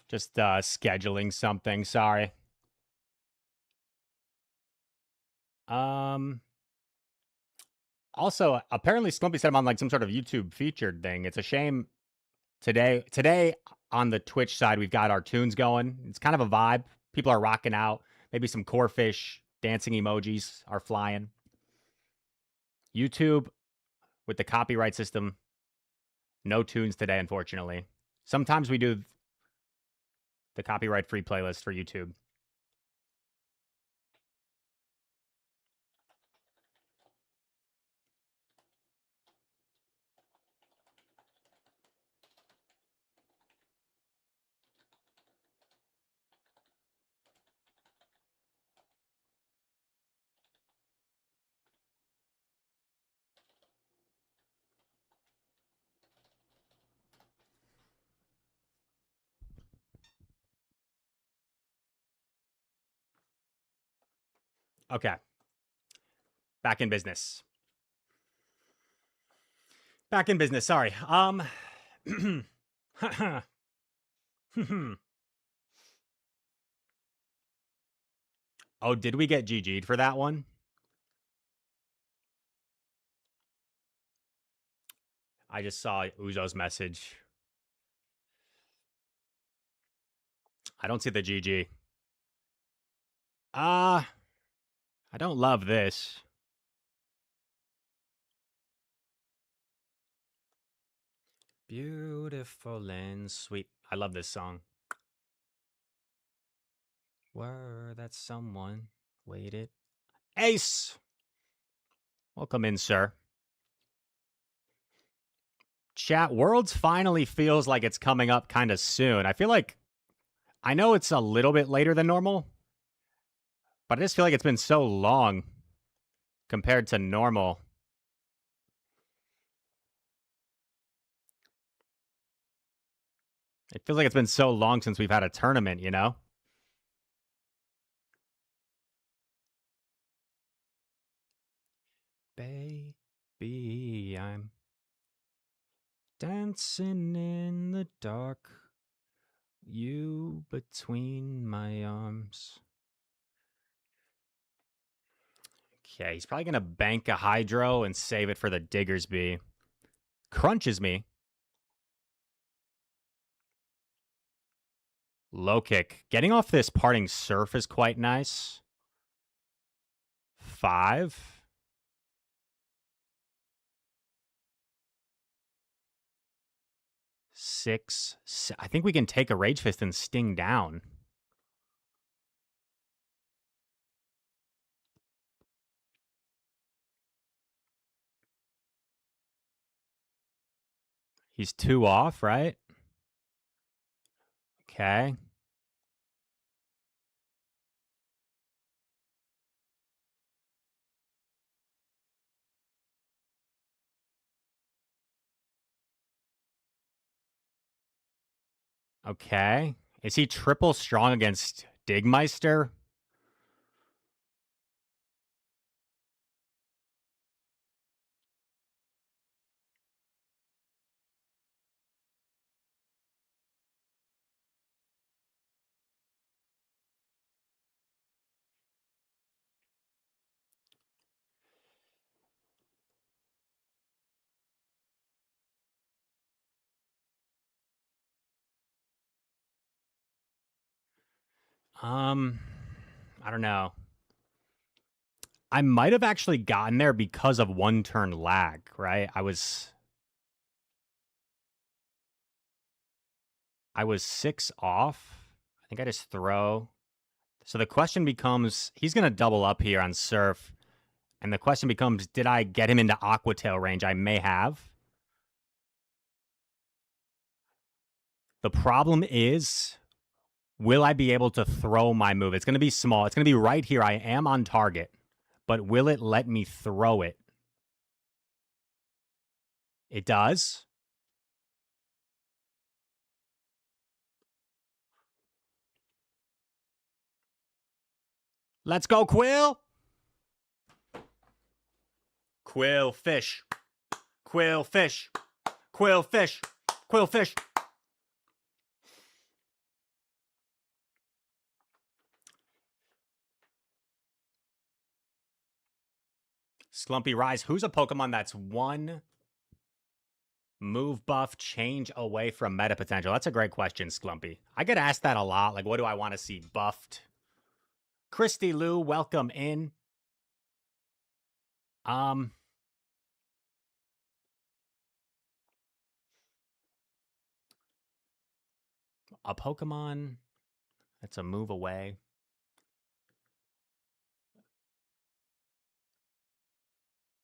Just scheduling something. Sorry. Also, apparently Slumpy said I'm on like some sort of YouTube featured thing. It's a shame today on the Twitch side we've got our tunes going. It's kind of a vibe. People are rocking out. Maybe some Corefish dancing emojis are flying. YouTube with the copyright system, no tunes today, unfortunately. Sometimes we do the copyright free playlist for YouTube. Okay. Back in business. Back in business. Sorry. Oh, did we get GG'd for that one? I just saw Uzo's message. I don't see the GG. I don't love this. Beautiful and sweet. I love this song. Were that someone waited. Ace! Welcome in, sir. Chat, Worlds finally feels like it's coming up kind of soon. I feel like, I know it's a little bit later than normal, but I just feel like it's been so long compared to normal. It feels like it's been so long since we've had a tournament, you know? Baby, I'm dancing in the dark, you between my arms. Okay, he's probably going to bank a Hydro and save it for the Diggersby. Crunches me. Low kick. Getting off this parting surf is quite nice. 5. Six. I think we can take a Rage Fist and sting down. He's 2 off, right? Okay. Okay. Is he triple strong against Digmeister? I don't know. I might have actually gotten there because of 1 turn lag, right? I was 6 off. I think I just throw. So the question becomes, he's going to double up here on Surf. And the question becomes, did I get him into Aqua Tail range? I may have. The problem is, will I be able to throw my move? It's going to be small. It's going to be right here. I am on target. But will it let me throw it? It does. Let's go, Quill. Quill fish. Quill fish. Quill fish. Quill fish. Slumpy Rise. Who's a Pokemon that's 1 move buff change away from meta potential? That's a great question, Slumpy. I get asked that a lot. Like, what do I want to see buffed? Christy Lou, welcome in. A Pokemon that's a move away.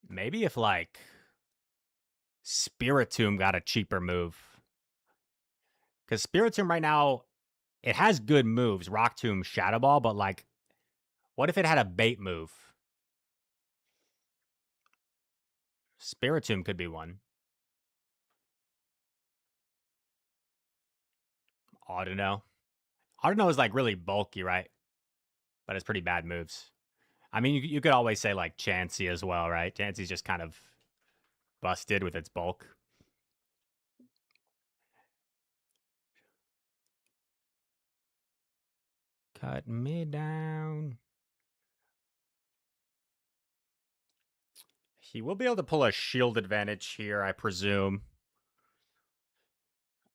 Maybe if, like, Spiritomb got a cheaper move. Because Spiritomb right now, it has good moves. Rock Tomb, Shadow Ball, but, like, what if it had a bait move? Spiritomb could be one. Audino. Audino is, like, really bulky, right? But it's pretty bad moves. I mean, you could always say, like, Chansey as well, right? Chansey's just kind of busted with its bulk. Cut me down. He will be able to pull a shield advantage here, I presume.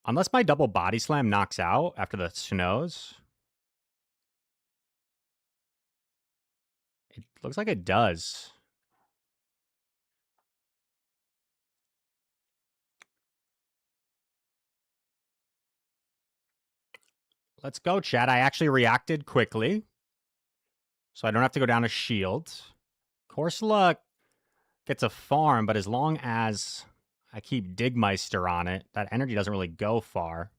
Unless my double body slam knocks out after the snows. Looks like it does. Let's go, chat. I actually reacted quickly, so I don't have to go down a shield. Corsola gets a farm, but as long as I keep Digmeister on it, that energy doesn't really go far.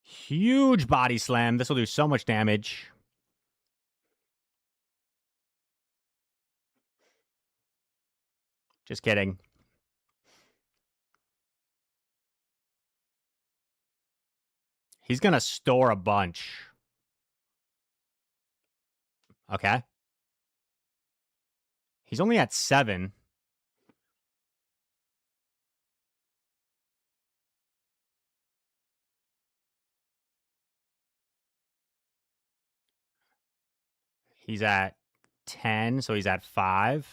Huge body slam. This will do so much damage. Just kidding. He's going to store a bunch. Okay. He's only at 7. He's at 10, so he's at 5.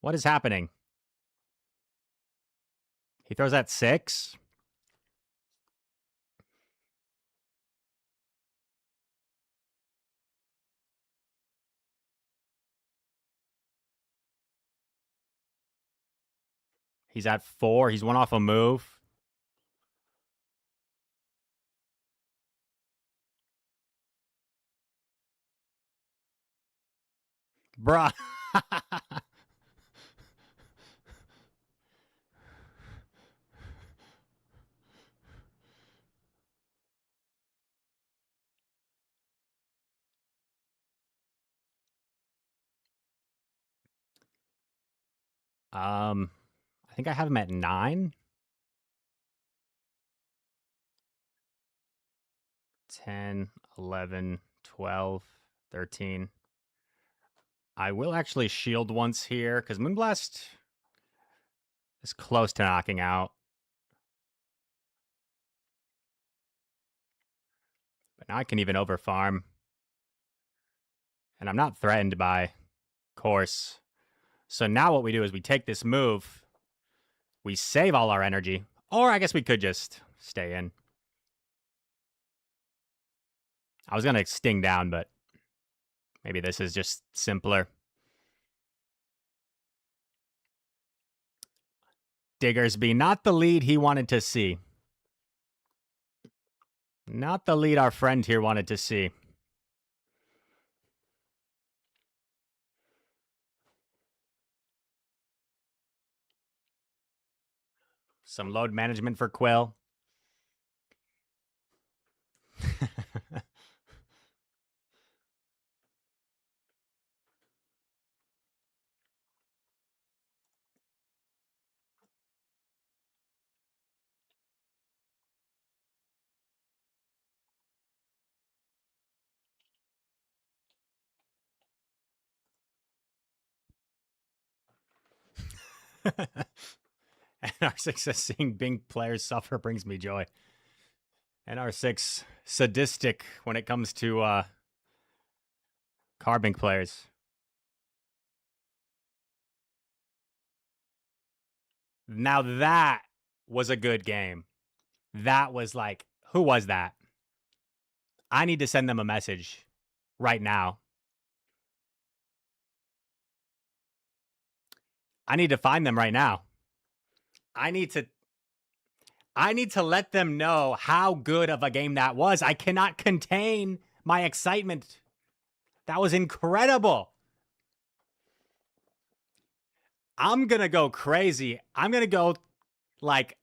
What is happening? He throws at 6. He's at 4. He's one off a move. Bruh. I think I have him at 9. 10, 11, 12, 13. I will actually shield once here, because Moonblast is close to knocking out. But now I can even overfarm. And I'm not threatened by Course. So now what we do is we take this move, we save all our energy, or I guess we could just stay in. I was going to Sting down, but maybe this is just simpler. Diggersby, not the lead he wanted to see. Not the lead our friend here wanted to see. Some load management for Quill. And R6 is seeing Bing players suffer brings me joy. And R6 sadistic when it comes to Carbink players. Now that was a good game. That was like, who was that? I need to send them a message right now. I need to find them right now. I need to let them know how good of a game that was. I cannot contain my excitement. That was incredible. I'm going to go crazy. I'm going to go like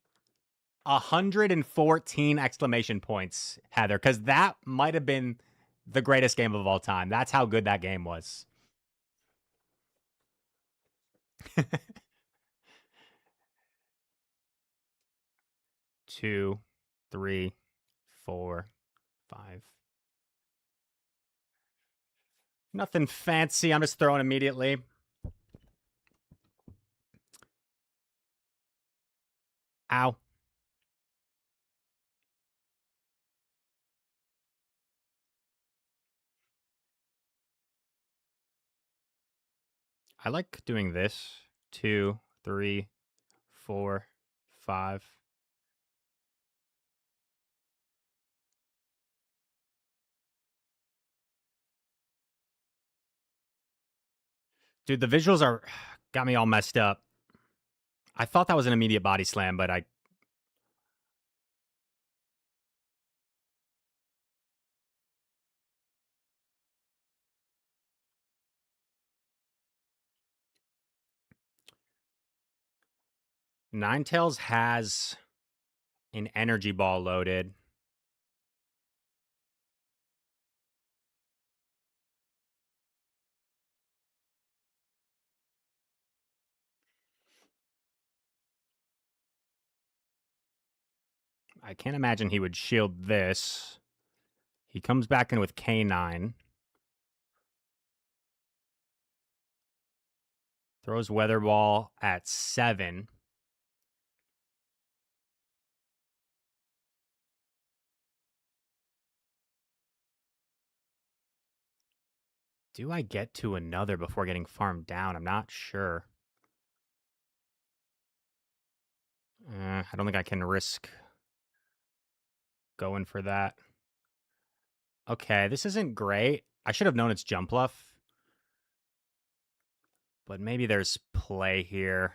114 exclamation points, Heather, because that might have been the greatest game of all time. That's how good that game was. 2, 3, 4, 5. Nothing fancy. I'm just throwing immediately. Ow. I like doing this. 2, 3, 4, 5. Dude, the visuals are got me all messed up. I thought that was an immediate body slam, but I... Ninetales has an energy ball loaded. I can't imagine he would shield this. He comes back in with K9. Throws Weather Ball at 7. Do I get to another before getting farmed down? I'm not sure. I don't think I can risk going for that. Okay, this isn't great. I should have known it's Jump Bluff. But maybe there's play here.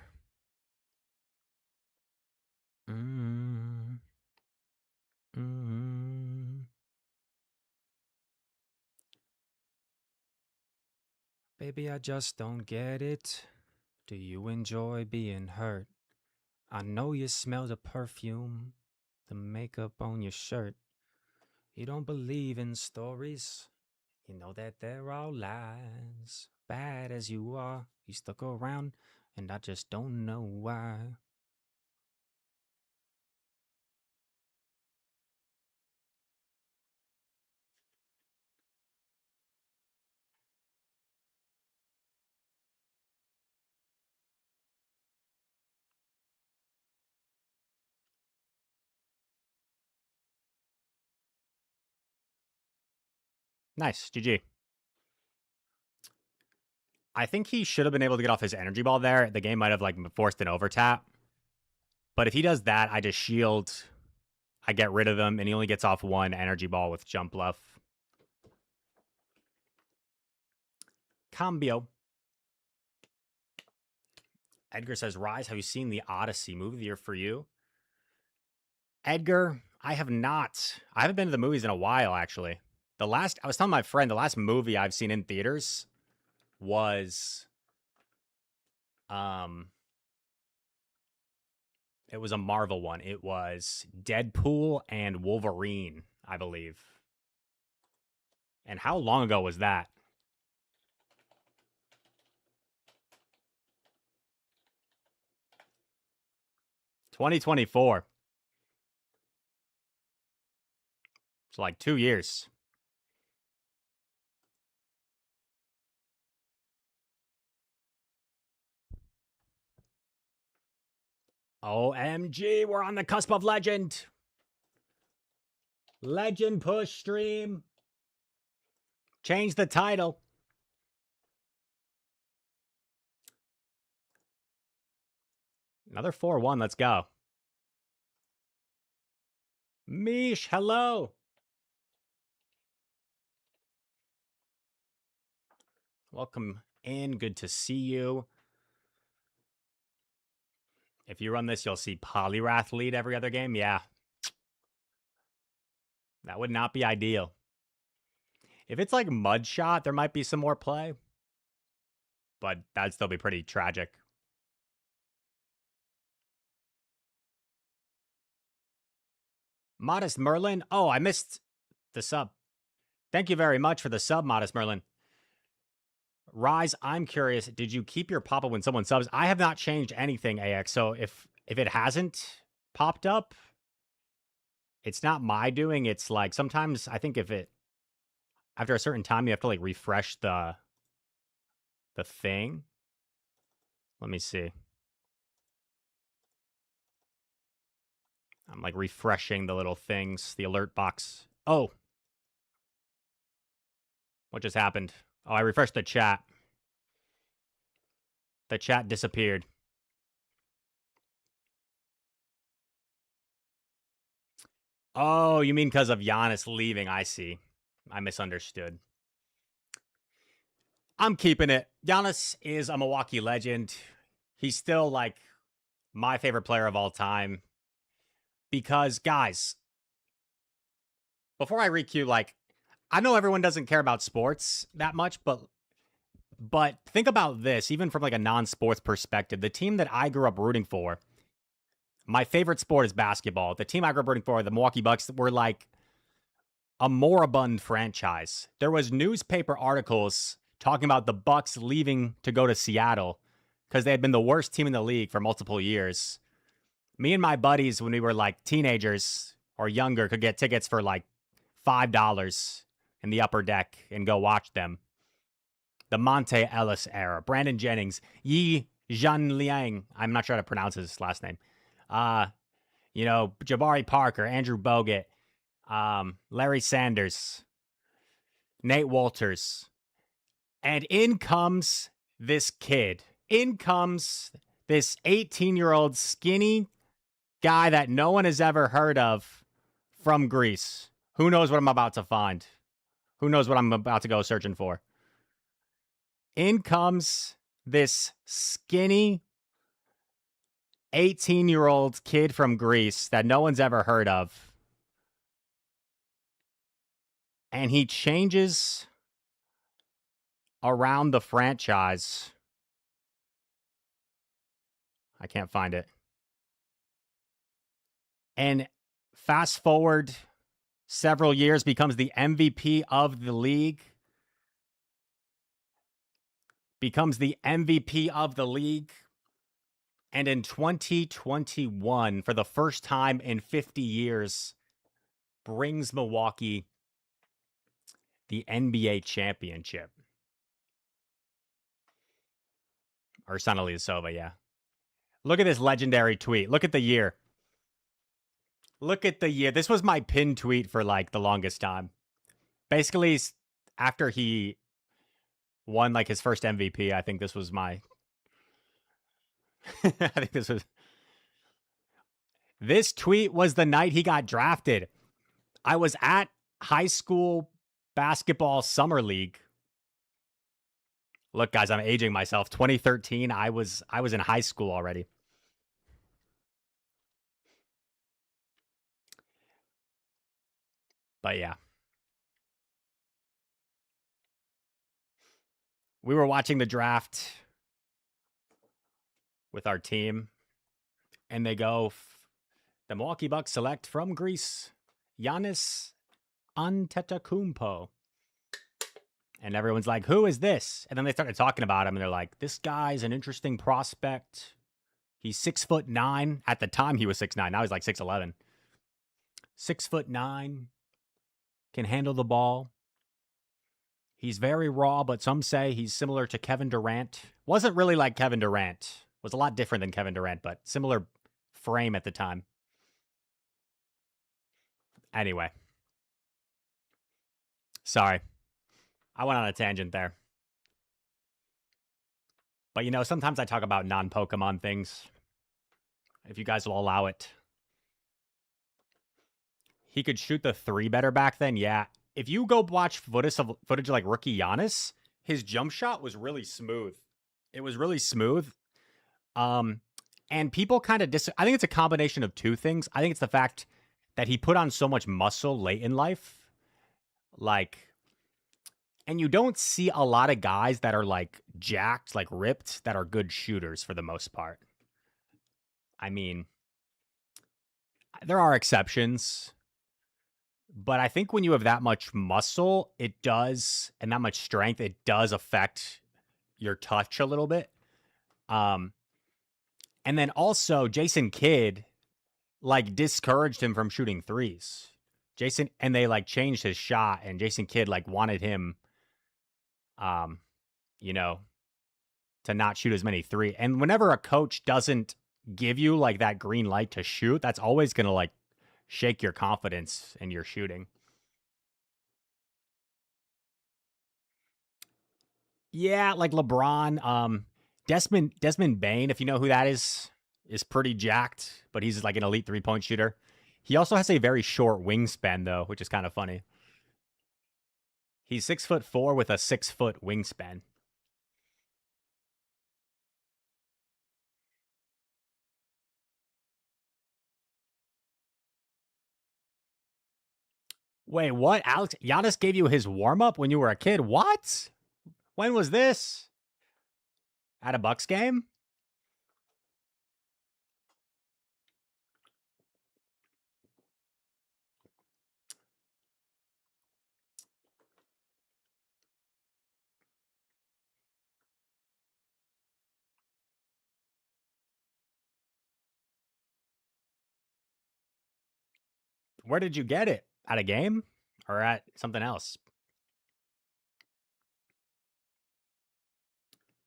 Baby, I just don't get it. Do you enjoy being hurt? I know you smell the perfume, the makeup on your shirt. You don't believe in stories. You know that they're all lies. Bad as you are, you stuck around, and I just don't know why. Nice, GG. I think he should have been able to get off his energy ball there. The game might have like forced an overtap. But if he does that, I just shield. I get rid of him, and he only gets off 1 energy ball with Jump Bluff. Cambio. Edgar says, Rise, have you seen the Odyssey? Movie of the year for you? Edgar, I have not. I haven't been to the movies in a while, actually. I was telling my friend, the last movie I've seen in theaters was, it was a Marvel one. It was Deadpool and Wolverine, I believe. And how long ago was that? 2024. It's like 2 years. OMG, we're on the cusp of legend. Legend push stream. Change the title. Another 4-1. Let's go. Mish, hello. Welcome in. Good to see you. If you run this, you'll see Poliwrath lead every other game. Yeah. That would not be ideal. If it's like Mudshot, there might be some more play. But that'd still be pretty tragic. Modest Merlin. Oh, I missed the sub. Thank you very much for the sub, Modest Merlin. Rise, I'm curious. Did you keep your pop-up when someone subs? I have not changed anything, AX. So if it hasn't popped up, it's not my doing. It's like sometimes I think if it after a certain time you have to like refresh the thing. Let me see. I'm like refreshing the little things, the alert box. Oh. What just happened? Oh, I refreshed the chat. The chat disappeared. Oh, you mean because of Giannis leaving? I see. I misunderstood. I'm keeping it. Giannis is a Milwaukee legend. He's still like my favorite player of all time. Because, guys, before I recue, like, I know everyone doesn't care about sports that much, but think about this, even from like a non-sports perspective. The team that I grew up rooting for, my favorite sport is basketball. The team I grew up rooting for, the Milwaukee Bucks, were like a moribund franchise. There was newspaper articles talking about the Bucks leaving to go to Seattle because they had been the worst team in the league for multiple years. Me and my buddies, when we were like teenagers or younger, could get tickets for like $5 in the upper deck and go watch them. The Monte Ellis era. Brandon Jennings, Yi Zhanliang. I'm not sure how to pronounce his last name. Jabari Parker, Andrew Bogut, Larry Sanders, Nate Walters. And in comes this kid. In comes this 18-year-old skinny guy that no one has ever heard of from Greece. Who knows what I'm about to find? Who knows what I'm about to go searching for? In comes this skinny 18-year-old kid from Greece that no one's ever heard of. And he changes around the franchise. I can't find it. And fast forward several years, becomes the MVP of the league. Becomes the MVP of the league. And in 2021, for the first time in 50 years, brings Milwaukee the NBA championship. Or Ersan Ilyasova, yeah. Look at this legendary tweet. Look at the year. Look at the year. This was my pinned tweet for like the longest time. Basically, after he won like his first MVP, I think this was my... I think this was... This tweet was the night he got drafted. I was at high school basketball summer league. Look, guys, I'm aging myself. 2013, I was in high school already. But yeah. We were watching the draft with our team, and they go, the Milwaukee Bucks select from Greece, Giannis Antetokounmpo. And everyone's like, who is this? And then they started talking about him, and they're like, this guy's an interesting prospect. He's 6'9". At the time, he was 6'9". Now he's like 6'11". 6'9", can handle the ball. He's very raw, but some say he's similar to Kevin Durant. Wasn't really like Kevin Durant. Was a lot different than Kevin Durant, but similar frame at the time. Anyway. Sorry. I went on a tangent there. But, sometimes I talk about non-Pokemon things. If you guys will allow it. He could shoot the three better back then, yeah. If you go watch footage of like rookie Giannis, his jump shot was really smooth. It was really smooth. And people kind of I think it's a combination of two things. I think it's the fact that he put on so much muscle late in life. And you don't see a lot of guys that are like jacked, like ripped, that are good shooters for the most part. I mean, there are exceptions. But I think when you have that much muscle, it does, and that much strength, it does affect your touch a little bit. And then also, Jason Kidd, like, discouraged him from shooting threes. And they, like, changed his shot, and Jason Kidd, like, wanted him, to not shoot as many threes. And whenever a coach doesn't give you, like, that green light to shoot, that's always going to, like, shake your confidence in your shooting. Yeah, like LeBron. Desmond Bain, if you know who that is pretty jacked, but he's like an elite 3-point shooter. He also has a very short wingspan though, which is kind of funny. He's 6'4" with a 6-foot wingspan. Wait, what? Alex Giannis gave you his warm up when you were a kid? What? When was this? At a Bucks game? Where did you get it? At a game or at something else?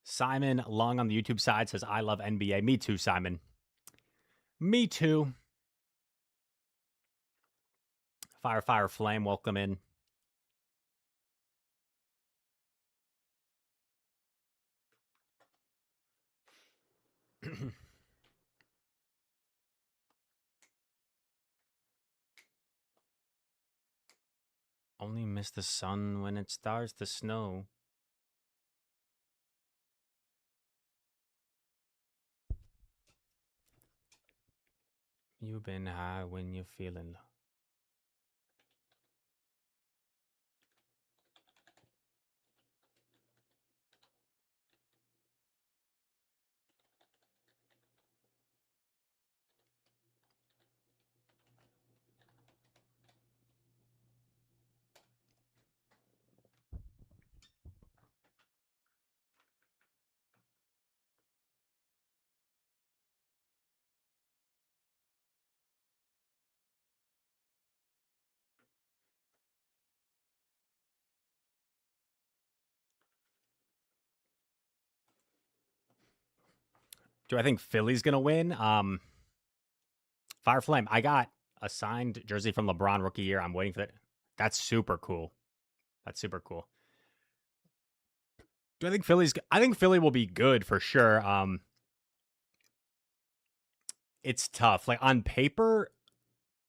Simon Long on the YouTube side says, I love NBA. Me too, Simon. Me too. Fire Flame, welcome in. Only miss the sun when it starts to snow. You've been high when you're feeling low. Do I think Philly's gonna win? Fire Flame, I got a signed jersey from LeBron rookie year. I'm waiting for that. That's super cool. That's super cool. Do I think I think Philly will be good for sure. It's tough. Like on paper,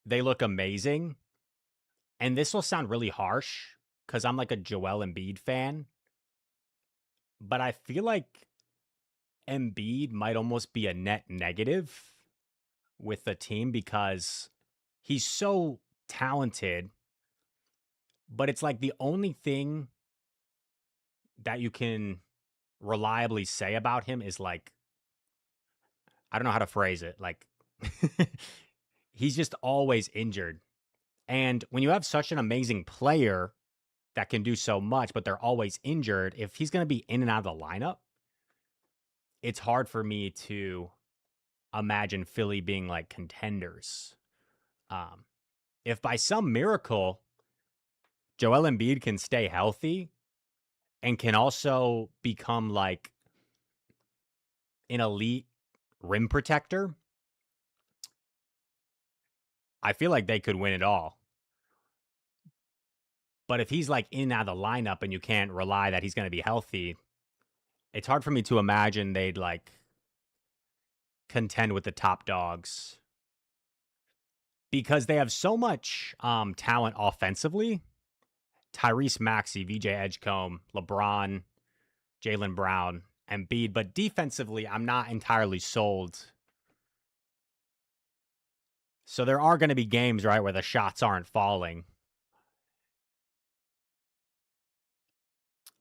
they look amazing. And this will sound really harsh because I'm like a Joel Embiid fan. But I feel like Embiid might almost be a net negative with the team because he's so talented. But it's like the only thing that you can reliably say about him is like, I don't know how to phrase it. Like, he's just always injured. And when you have such an amazing player that can do so much, but they're always injured, if he's going to be in and out of the lineup, it's hard for me to imagine Philly being like contenders. If by some miracle Joel Embiid can stay healthy and can also become like an elite rim protector, I feel like they could win it all. But if he's like in and out of the lineup and you can't rely that he's going to be healthy, it's hard for me to imagine they'd like contend with the top dogs because they have so much talent offensively. Tyrese Maxey, VJ Edgecombe, LeBron, Jaylen Brown, Embiid. But defensively, I'm not entirely sold. So there are going to be games, right, where the shots aren't falling.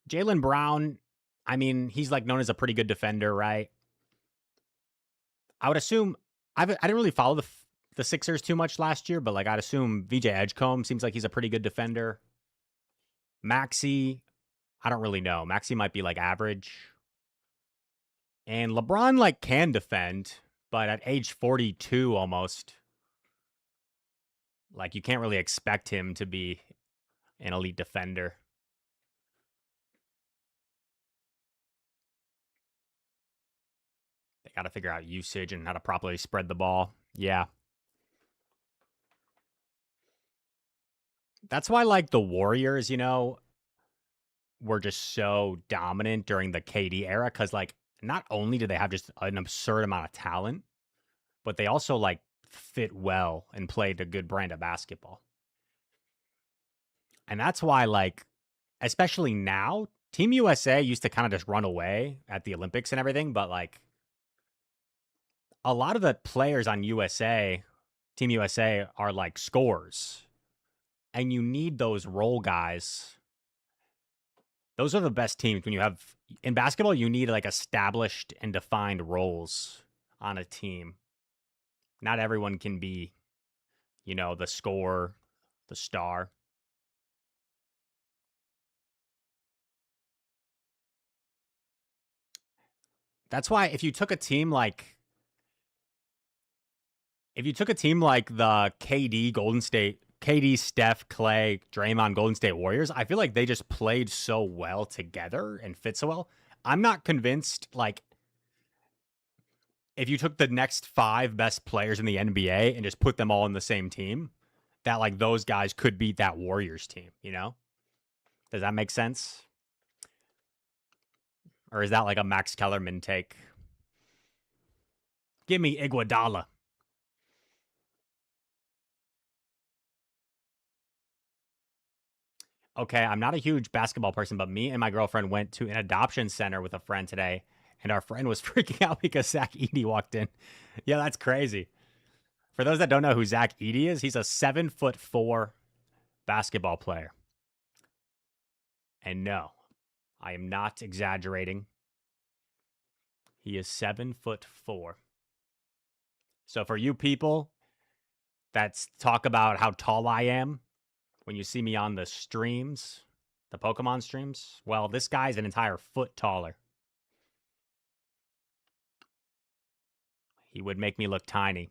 Jaylen Brown, I mean, he's like known as a pretty good defender, right? I would assume I didn't really follow the Sixers too much last year, but like I'd assume VJ Edgecombe seems like he's a pretty good defender. Maxey, I don't really know. Maxey might be like average. And LeBron like can defend, but at age 42 almost, like you can't really expect him to be an elite defender. They got to figure out usage and how to properly spread the ball. Yeah. That's why like the Warriors, you know, were just so dominant during the KD era cuz like not only do they have just an absurd amount of talent, but they also like fit well and played a good brand of basketball. And that's why, like, especially now, Team USA used to kind of just run away at the Olympics and everything, but like a lot of the players on Team USA are like scorers. And you need those role guys. Those are the best teams when you have in basketball, you need like established and defined roles on a team. Not everyone can be, the scorer, the star. That's why if you took a team like the KD, Steph, Clay, Draymond, Golden State Warriors, I feel like they just played so well together and fit so well. I'm not convinced, like, if you took the next 5 best players in the NBA and just put them all in the same team, that, like, those guys could beat that Warriors team, you know? Does that make sense? Or is that like a Max Kellerman take? Give me Iguodala. Okay, I'm not a huge basketball person, but me and my girlfriend went to an adoption center with a friend today, and our friend was freaking out because Zach Edey walked in. Yeah, that's crazy. For those that don't know who Zach Edey is, he's a 7'4" basketball player. And no, I am not exaggerating. He is 7'4". So for you people that talk about how tall I am when you see me on the streams, the Pokemon streams, well, this guy's an entire foot taller. He would make me look tiny.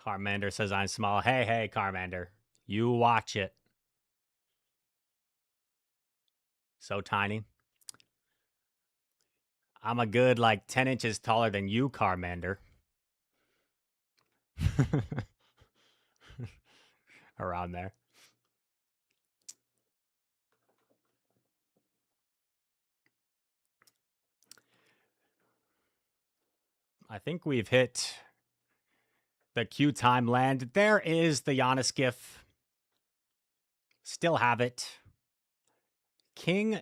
Carmander says I'm small. Hey, Carmander. You watch it. So tiny. I'm a good, like, 10 inches taller than you, Carmander. Around there. I think we've hit the Q time land. There is the Giannis gif. Still have it. King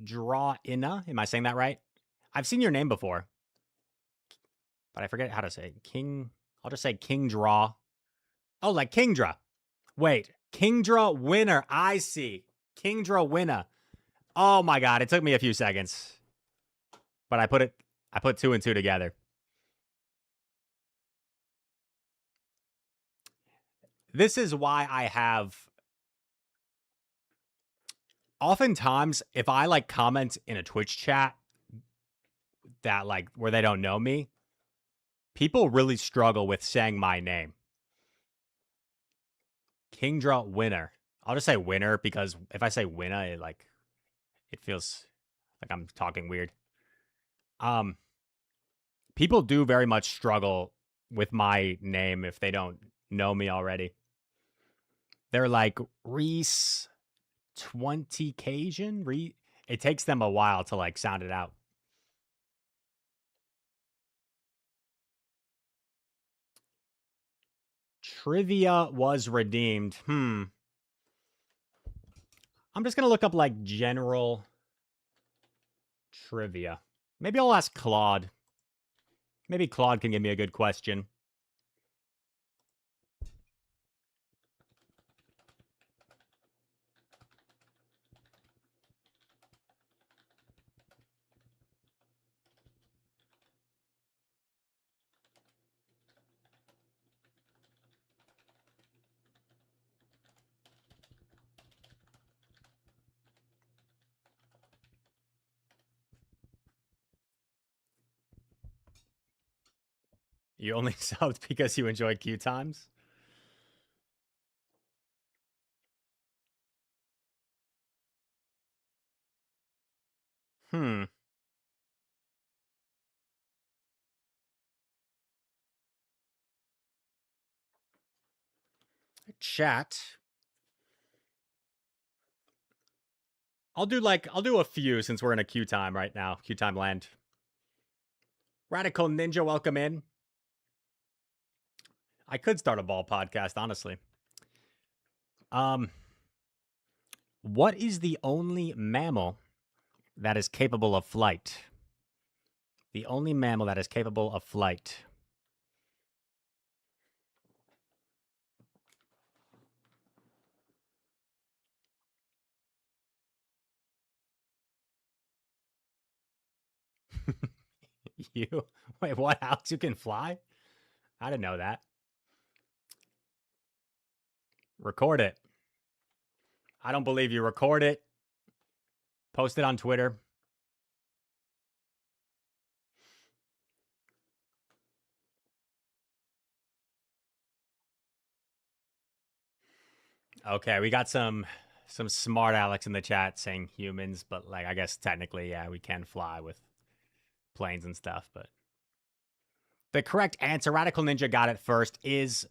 Draw Inna. Am I saying that right? I've seen your name before, but I forget how to say it. King. I'll just say King Draw. Oh, like Kingdra. Wait, Kingdra winner. I see. Kingdra winner. Oh my god, it took me a few seconds. But I put 2 and 2 together. This is why I have oftentimes if I like comment in a Twitch chat that like where they don't know me, people really struggle with saying my name. Kingdra winner. I'll just say winner because if I say winner, it feels like I'm talking weird. People do very much struggle with my name if they don't know me already. They're like Reese 20 Cajun. It takes them a while to like sound it out. Trivia was redeemed. I'm just gonna look up like general trivia. Maybe I'll ask Claude. Maybe Claude can give me a good question. You only subbed because you enjoyed Q times? Hmm. Chat. I'll do a few since we're in a Q time right now. Q time land. Radical Ninja, welcome in. I could start a ball podcast, honestly. What is the only mammal that is capable of flight? The only mammal that is capable of flight. You wait, what? Alex, you can fly? I didn't know that. Record it. I don't believe you. Record it. Post it on Twitter. Okay, we got some smart Alex in the chat saying humans, but like I guess technically, yeah, we can fly with planes and stuff, but the correct answer, Radical Ninja got it first, is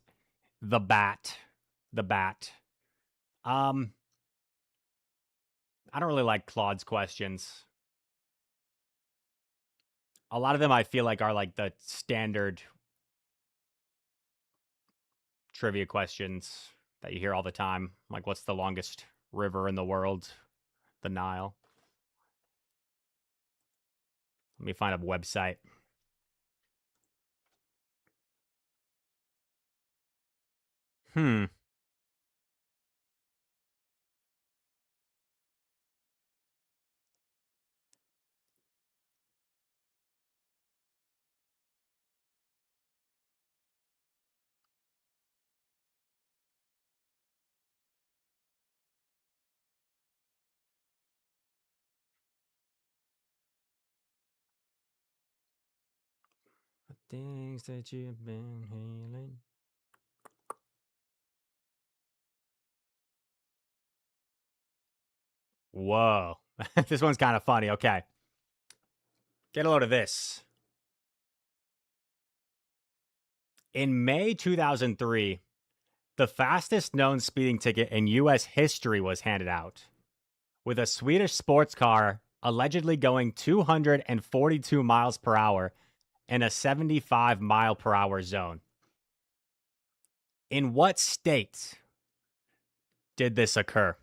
the bat. The bat. I don't really like Claude's questions. A lot of them I feel like are like the standard trivia questions that you hear all the time. Like, what's the longest river in the world? The Nile. Let me find a website. Hmm. Things that you've been healing. Whoa. This one's kind of funny. Okay. Get a load of this. In May 2003, the fastest known speeding ticket in U.S. history was handed out, with a Swedish sports car allegedly going 242 miles per hour in a 75 mile per hour zone. In what state did this occur?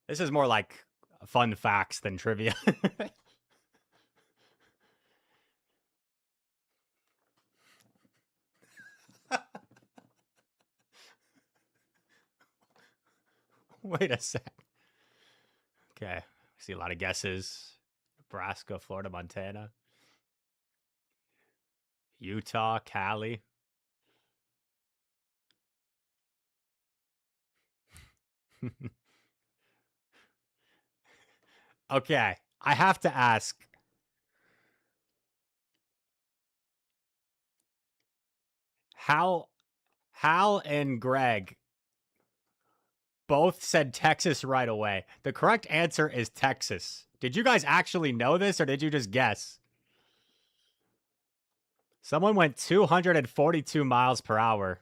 This is more like fun facts than trivia. Wait a sec. Okay. I see a lot of guesses. Nebraska, Florida, Montana, Utah, Cali. Okay. I have to ask. Hal and Greg both said Texas right away. The correct answer is Texas. Did you guys actually know this or did you just guess? Someone went 242 miles per hour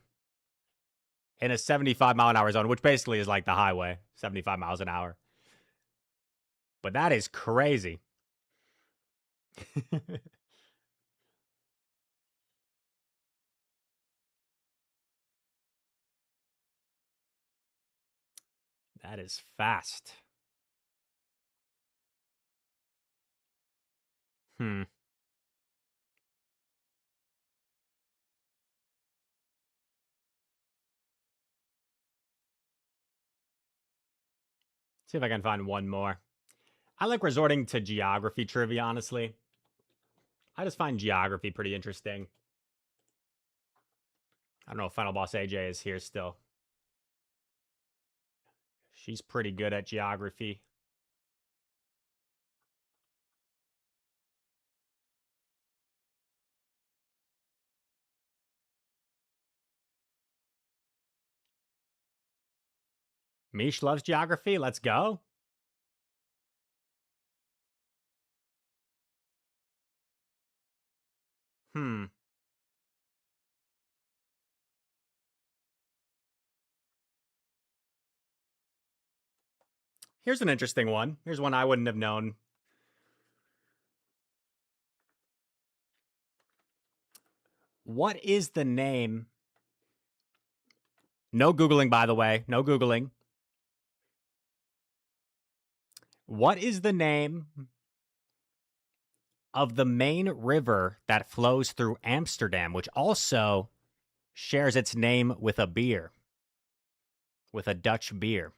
in a 75 mile an hour zone, which basically is like the highway, 75 miles an hour. But that is crazy. That is fast. Hmm. See if I can find one more. I like resorting to geography trivia, honestly. I just find geography pretty interesting. I don't know if Final Boss AJ is here still. She's pretty good at geography. Mish loves geography. Let's go. Hmm. Here's an interesting one. Here's one I wouldn't have known. What is the name? No Googling, by the way. No Googling. What is the name of the main river that flows through Amsterdam, which also shares its name with a beer, with a Dutch beer?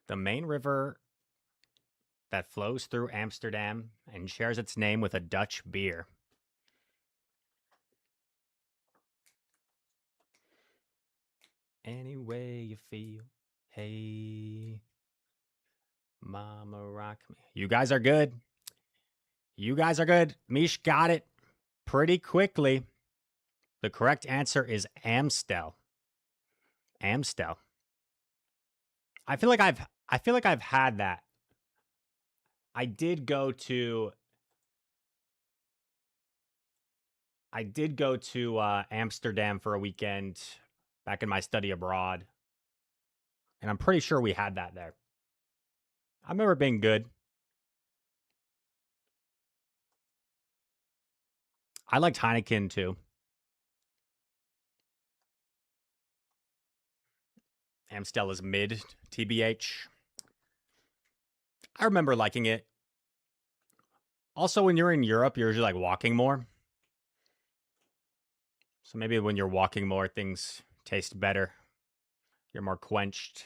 The main river that flows through Amsterdam and shares its name with a Dutch beer. Any way you feel, hey, mama rock me. You guys are good. You guys are good. Mish got it pretty quickly. The correct answer is Amstel. Amstel. I feel like I've had that. I did go to Amsterdam for a weekend back in my study abroad. And I'm pretty sure we had that there. I remember it being good. I liked Heineken too. Amstel is mid, TBH. I remember liking it. Also, when you're in Europe, you're usually like walking more. So maybe when you're walking more, things taste better. You're more quenched.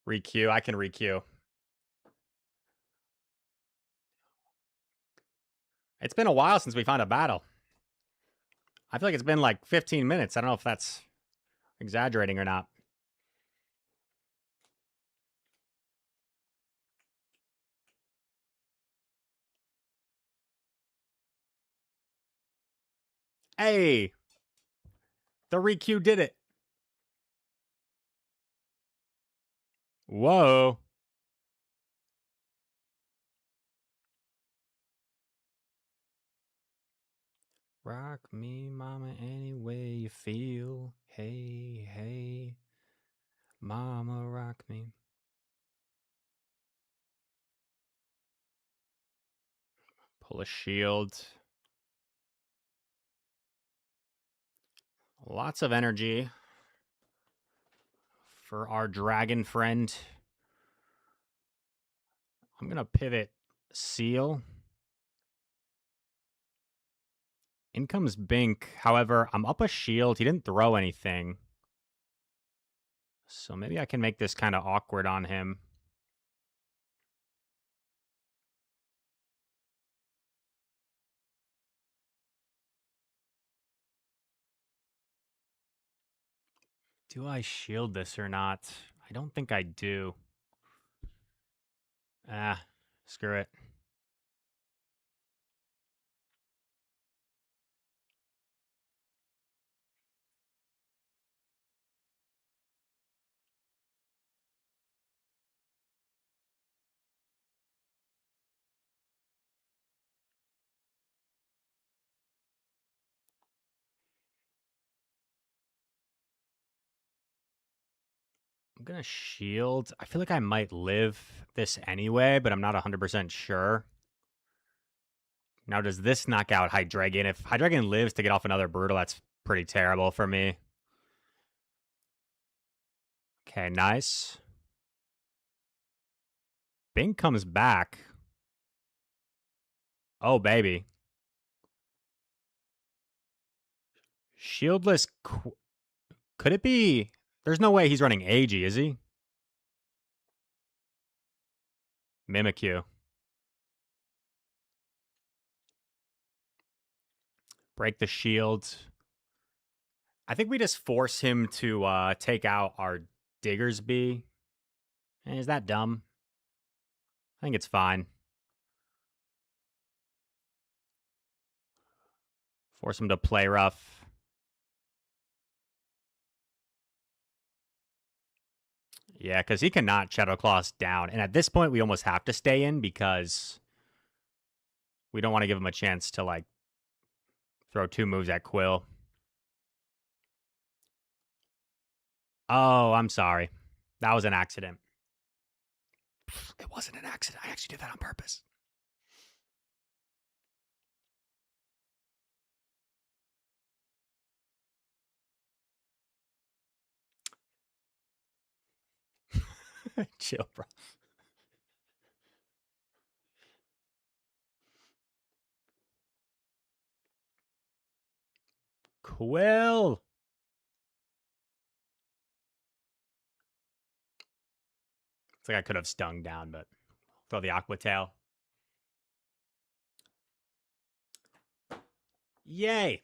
Requeue. I can requeue. It's been a while since we found a battle. I feel like it's been like 15 minutes. I don't know if that's exaggerating or not. Hey, the requeue did it. Whoa. Rock me, mama, any way you feel. Hey, hey, mama, rock me. Pull a shield. Lots of energy for our dragon friend. I'm going to pivot Seal. In comes Bink. However, I'm up a shield. He didn't throw anything. So maybe I can make this kind of awkward on him. Do I shield this or not? I don't think I do. Screw it. I'm going to shield. I feel like I might live this anyway, but I'm not 100% sure. Now, does this knock out Hydreigon? If Hydreigon lives to get off another Brutal, that's pretty terrible for me. Okay, nice. Bing comes back. Oh, baby. Shieldless. Could it be? There's no way he's running AG, is he? Mimikyu. Break the shield. I think we just force him to take out our Diggersby. Is that dumb? I think it's fine. Force him to play rough. Yeah, because he cannot Shadow Claws down. And at this point, we almost have to stay in because we don't want to give him a chance to, like, throw 2 moves at Quill. Oh, I'm sorry. That was an accident. It wasn't an accident. I actually did that on purpose. Chill, bro. Quill. It's like I could have stung down, but throw the Aqua Tail. Yay.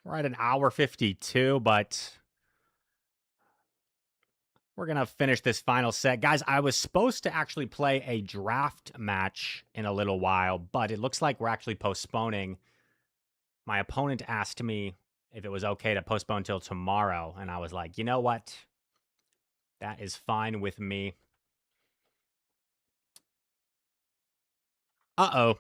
We're at an hour 52, but we're going to finish this final set. Guys, I was supposed to actually play a draft match in a little while, but it looks like we're actually postponing. My opponent asked me if it was okay to postpone until tomorrow, and I was like, you know what? That is fine with me. Uh-oh.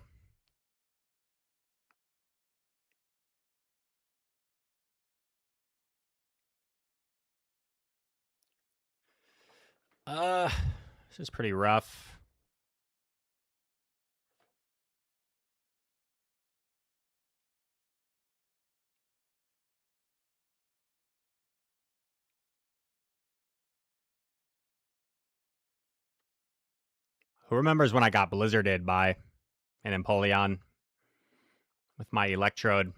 This is pretty rough. Who remembers when I got blizzarded by an Empoleon with my Electrode?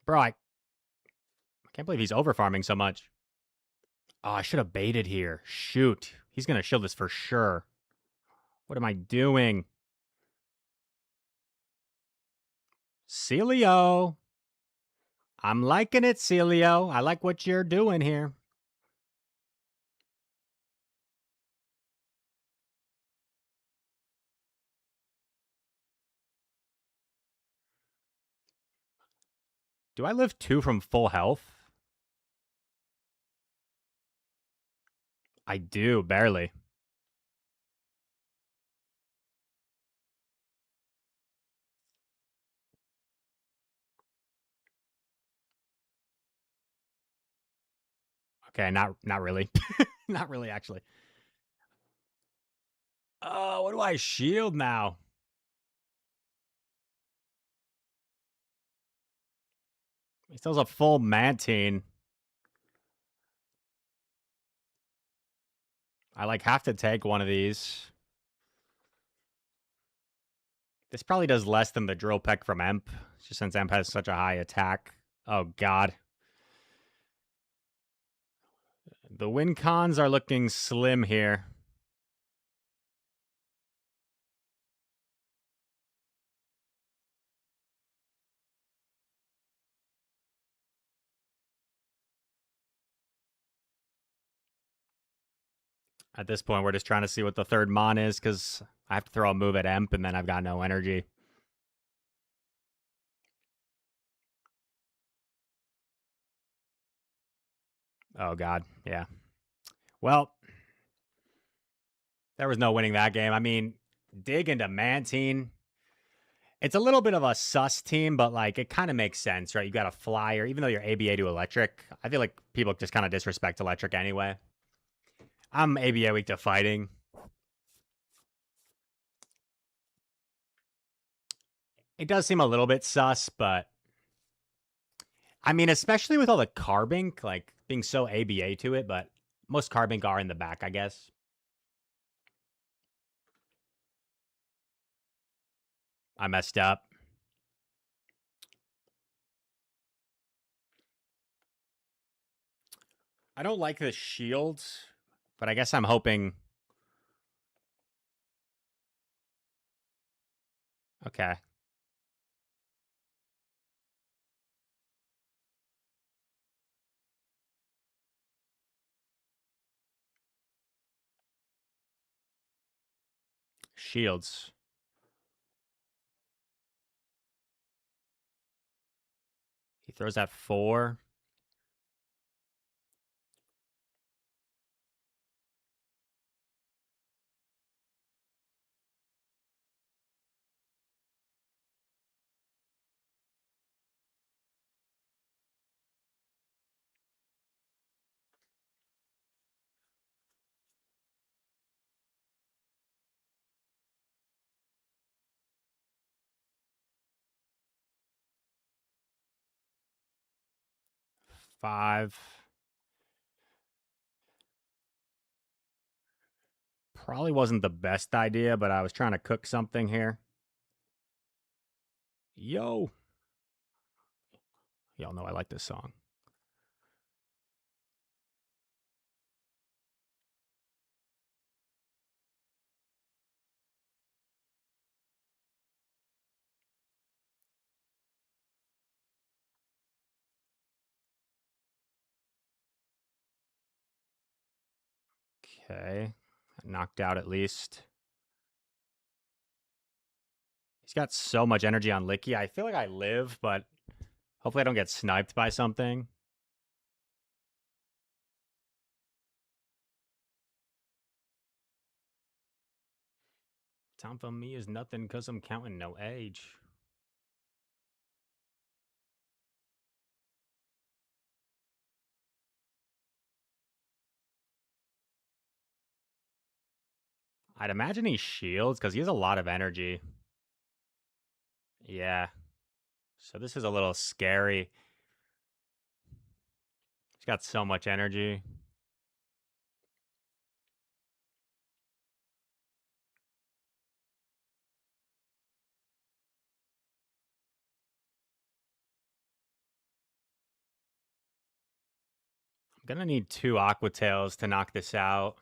Bro, I can't believe he's overfarming so much. Oh, I should have baited here. Shoot. He's going to shield this for sure. What am I doing? Celio. I'm liking it, Celio. I like what you're doing here. Do I live 2 from full health? I do, barely. Okay, not really. Not really, actually. Oh, what do I shield now? He still has a full Mantine. I like have to take one of these. This probably does less than the Drill Peck from Emp, just since Emp has such a high attack. Oh, God. The win cons are looking slim here. At this point, we're just trying to see what the third Mon is, because I have to throw a move at Emp, and then I've got no energy. Oh, God. Yeah. Well, there was no winning that game. I mean, dig into Mantine. It's a little bit of a sus team, but like it kind of makes sense, right? You got a flyer, even though you're ABA to electric. I feel like people just kind of disrespect electric anyway. I'm ABA weak to fighting. It does seem a little bit sus, but I mean, especially with all the Carbink, like being so ABA to it, but most Carbink are in the back, I guess. I messed up. I don't like the shield, but I guess I'm hoping. Okay. Shields. He throws at 4. Five. Probably wasn't the best idea, but I was trying to cook something here. Yo. Y'all know I like this song. Okay. Knocked out at least. He's got so much energy on Licky. I feel like I live, but hopefully I don't get sniped by something. Time for me is nothing because I'm counting no age. I'd imagine he shields because he has a lot of energy. Yeah. So this is a little scary. He's got so much energy. I'm going to need 2 Aquatails to knock this out.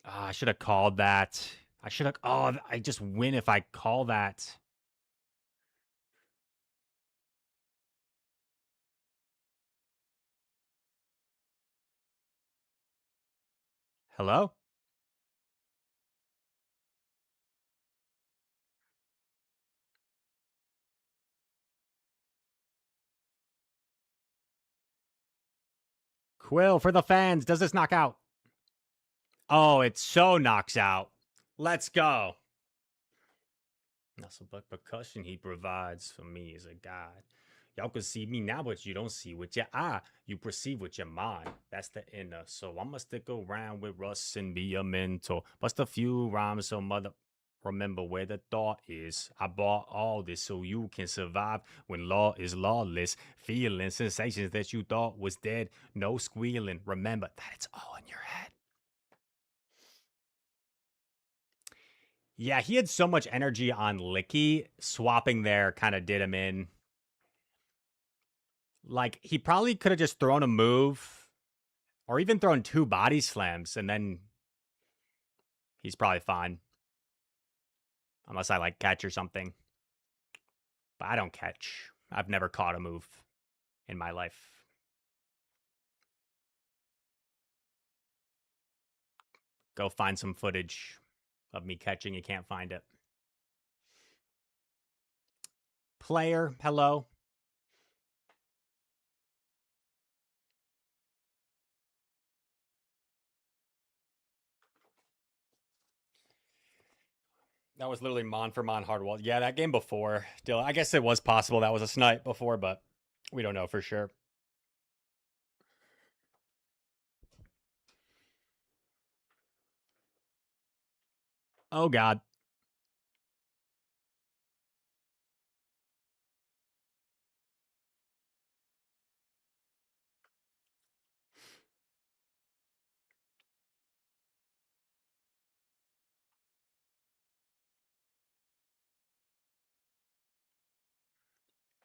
Oh, I should have called that. I should have. Oh, I just win if I call that. Hello? Quill for the fans. Does this knock out? Oh, it so knocks out. Let's go. Nothing but percussion he provides for me as a guide. Y'all can see me now, but you don't see with your eye. You perceive with your mind. That's the inner. So I'ma stick around with Russ and be a mentor. Bust a few rhymes so mother. Remember where the thought is. I bought all this so you can survive when law is lawless. Feeling sensations that you thought was dead. No squealing. Remember that it's all in your head. Yeah, he had so much energy on Licky. Swapping there kind of did him in. Like, he probably could have just thrown a move or even thrown 2 body slams, and then he's probably fine. Unless I, like, catch or something. But I don't catch. I've never caught a move in my life. Go find some footage of me catching. You can't find it. Player, hello. That was literally Mon for Mon Hardwall. Yeah, that game before. Still, I guess it was possible that was a snipe before, but we don't know for sure. Oh, God.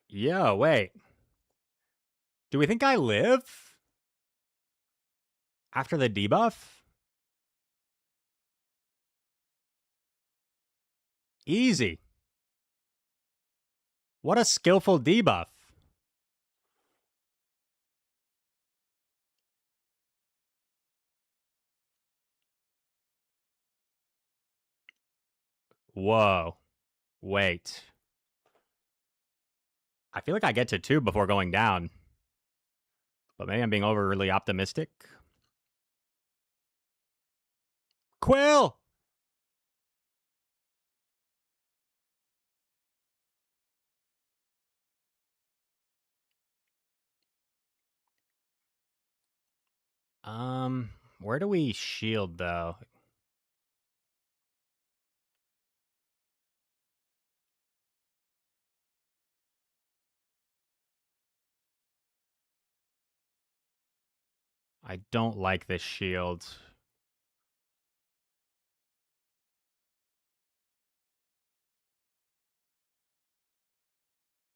Yeah, wait. Do we think I live after the debuff? Easy. What a skillful debuff. Whoa. Wait. I feel like I get to 2 before going down. But maybe I'm being overly optimistic. Quill! Where do we shield, though? I don't like this shield.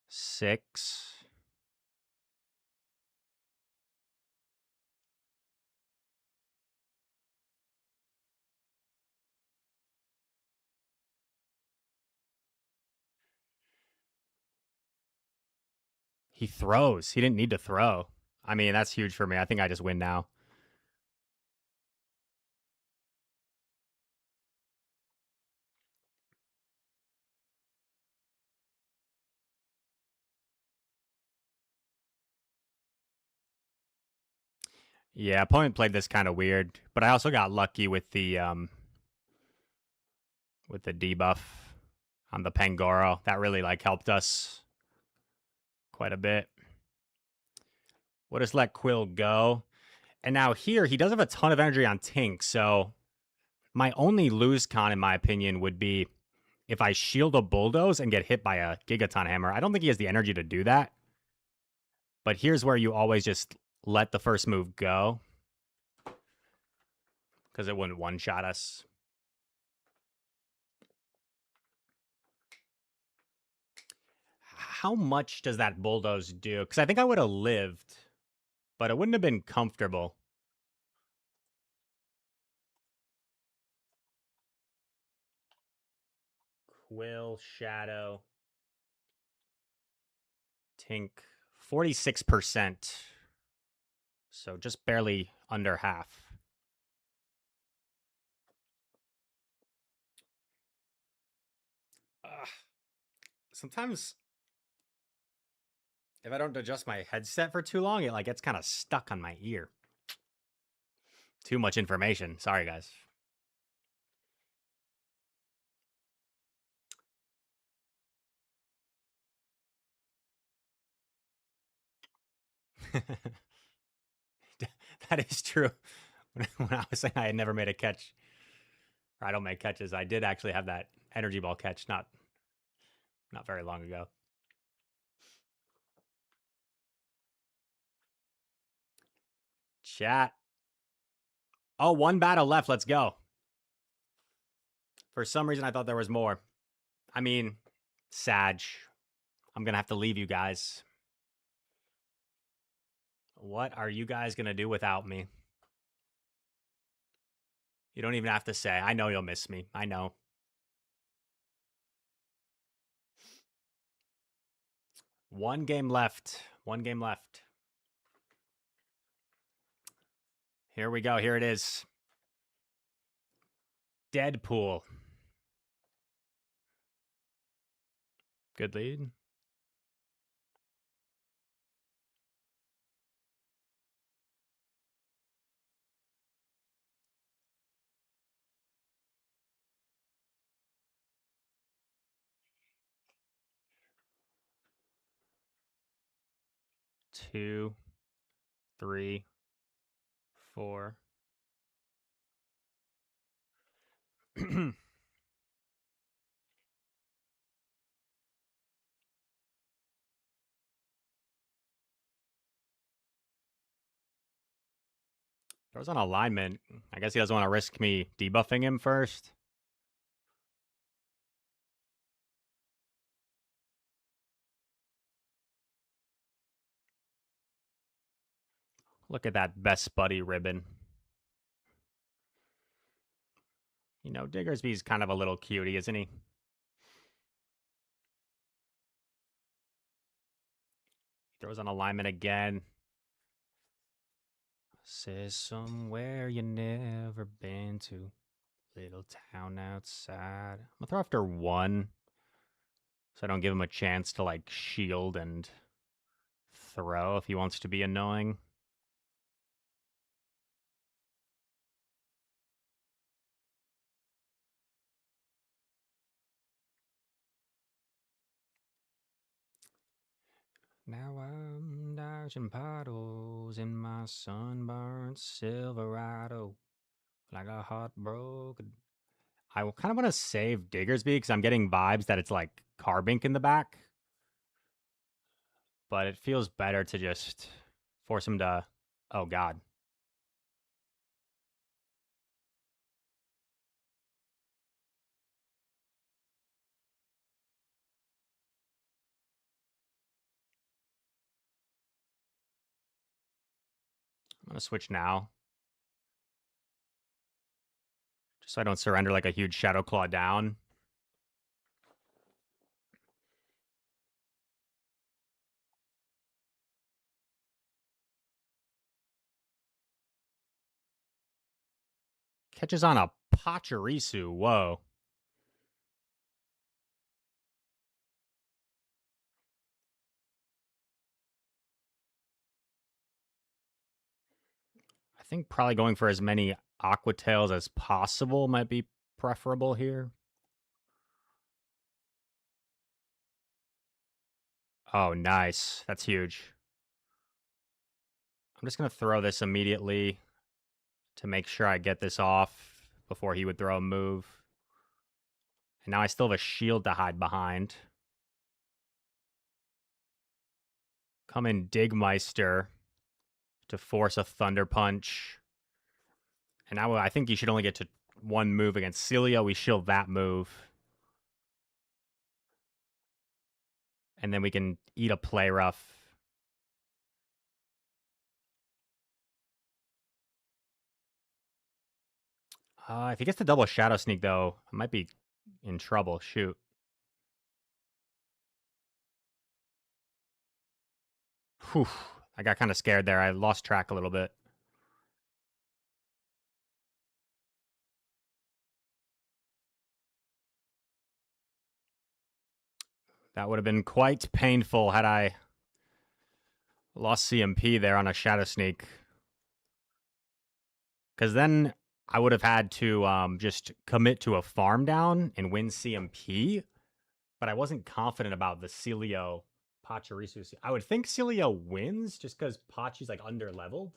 Six. He throws. He didn't need to throw. I mean, that's huge for me. I think I just win now. Yeah, opponent played this kind of weird, but I also got lucky with the debuff on the Pangoro. That really like helped us quite a bit. We'll just let Quill go. And now here, he does have a ton of energy on Tink, so my only lose con, in my opinion, would be if I shield a Bulldoze and get hit by a Gigaton Hammer. I don't think he has the energy to do that. But here's where you always just let the first move go, because it wouldn't one-shot us. How much does that Bulldoze do? Because I think I would have lived, but it wouldn't have been comfortable. Quill, Shadow, Tink, 46%. So just barely under half. Sometimes if I don't adjust my headset for too long, it like gets kind of stuck on my ear. Too much information. Sorry, guys. That is true. When I was saying I had never made a catch, or I don't make catches, I did actually have that energy ball catch not very long ago. Chat. Oh, 1 battle left. Let's go. For some reason, I thought there was more. I mean, Sag. I'm going to have to leave you guys. What are you guys going to do without me? You don't even have to say. I know you'll miss me. I know. One game left. One game left. Here we go. Here it is. Deadpool. Good lead. Two, three, four. Throws on alignment. I guess he doesn't want to risk me debuffing him first. Look at that best buddy ribbon. You know, Diggersby's kind of a little cutie, isn't he? Throws on alignment again. Says somewhere you never been to. Little town outside. I'm gonna throw after 1. So I don't give him a chance to like shield and throw if he wants to be annoying. Now I'm dodging puddles in my sunburnt Silverado. Like a heartbroken. I kind of want to save Diggersby because I'm getting vibes that it's like Carbink in the back. But it feels better to just force him to... Oh, God. I'm going to switch now. Just so I don't surrender like a huge Shadow Claw down. Catches on a Pachirisu. Whoa. I think probably going for as many Aqua Tails as possible might be preferable here. Oh, nice. That's huge. I'm just going to throw this immediately to make sure I get this off before he would throw a move. And now I still have a shield to hide behind. Come in Digmeister to force a Thunder Punch. And now I think you should only get to 1 move against Celia. We shield that move. And then we can eat a Play Rough. If he gets the double Shadow Sneak, though, I might be in trouble. Shoot. Whew. I got kind of scared there. I lost track a little bit. That would have been quite painful had I lost CMP there on a Shadow Sneak. Because then I would have had to just commit to a farm down and win CMP. But I wasn't confident about the Celio Pachirisu. I would think Celio wins just because Pachi's like under-leveled.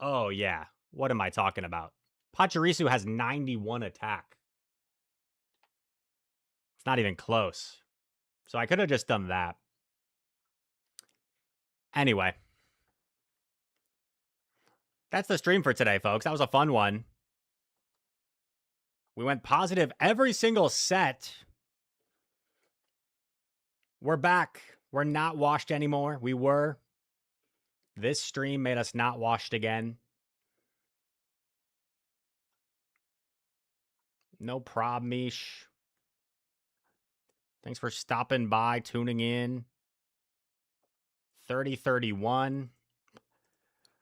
Oh, yeah. What am I talking about? Pachirisu has 91 attack. It's not even close. So I could have just done that. Anyway. That's the stream for today, folks. That was a fun one. We went positive every single set. We're back. We're not washed anymore. We were. This stream made us not washed again. No prob, Mish. Thanks for stopping by, tuning in. 30-31.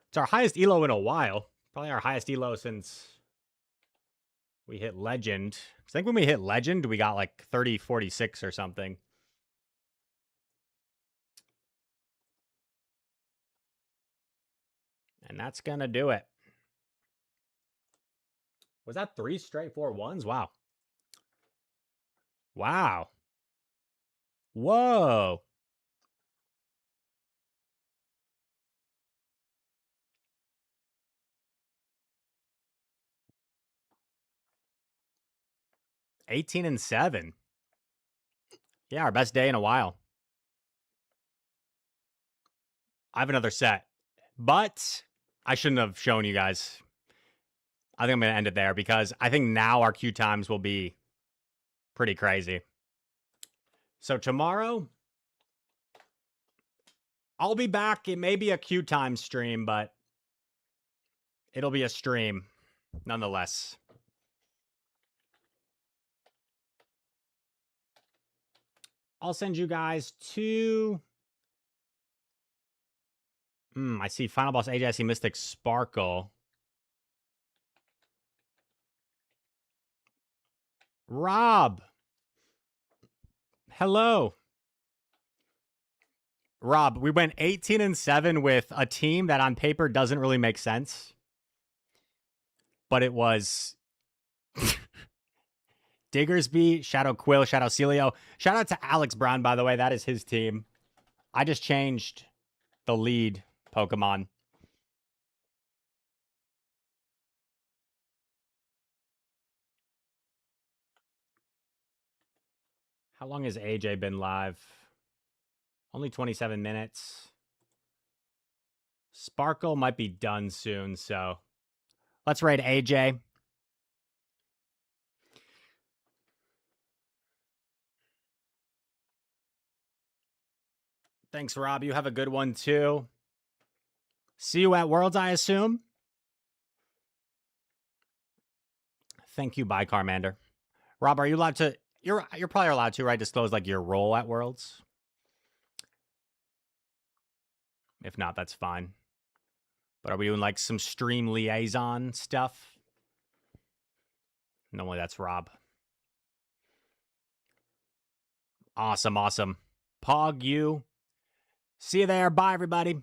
It's our highest elo in a while. Probably our highest elo since we hit Legend. I think when we hit Legend, we got like 30-46 or something. And that's going to do it. Was that 3 straight 4-1s? Wow. Wow. Whoa. $18-7. Yeah, our best day in a while. I have another set, but I shouldn't have shown you guys. I think I'm going to end it there because I think now our queue times will be pretty crazy. So tomorrow, I'll be back. It may be a queue time stream, but it'll be a stream nonetheless. I'll send you guys to... I see Final Boss AJ. I see Mystic Sparkle. Rob. Hello. Rob, we went 18-7 with a team that on paper doesn't really make sense. But it was Diggersby, Shadow Quill, Shadow Celio. Shout out to Alex Brown, by the way. That is his team. I just changed the lead Pokemon. How long has AJ been live? Only 27 minutes. Sparkle might be done soon, so let's raid AJ. Thanks, Rob. You have a good one, too. See you at Worlds, I assume. Thank you, bye, Carmander. Rob, are you allowed to... You're probably allowed to, right? Disclose, like, your role at Worlds? If not, that's fine. But are we doing, like, some stream liaison stuff? Normally, that's Rob. Awesome, awesome. Pog you. See you there. Bye, everybody.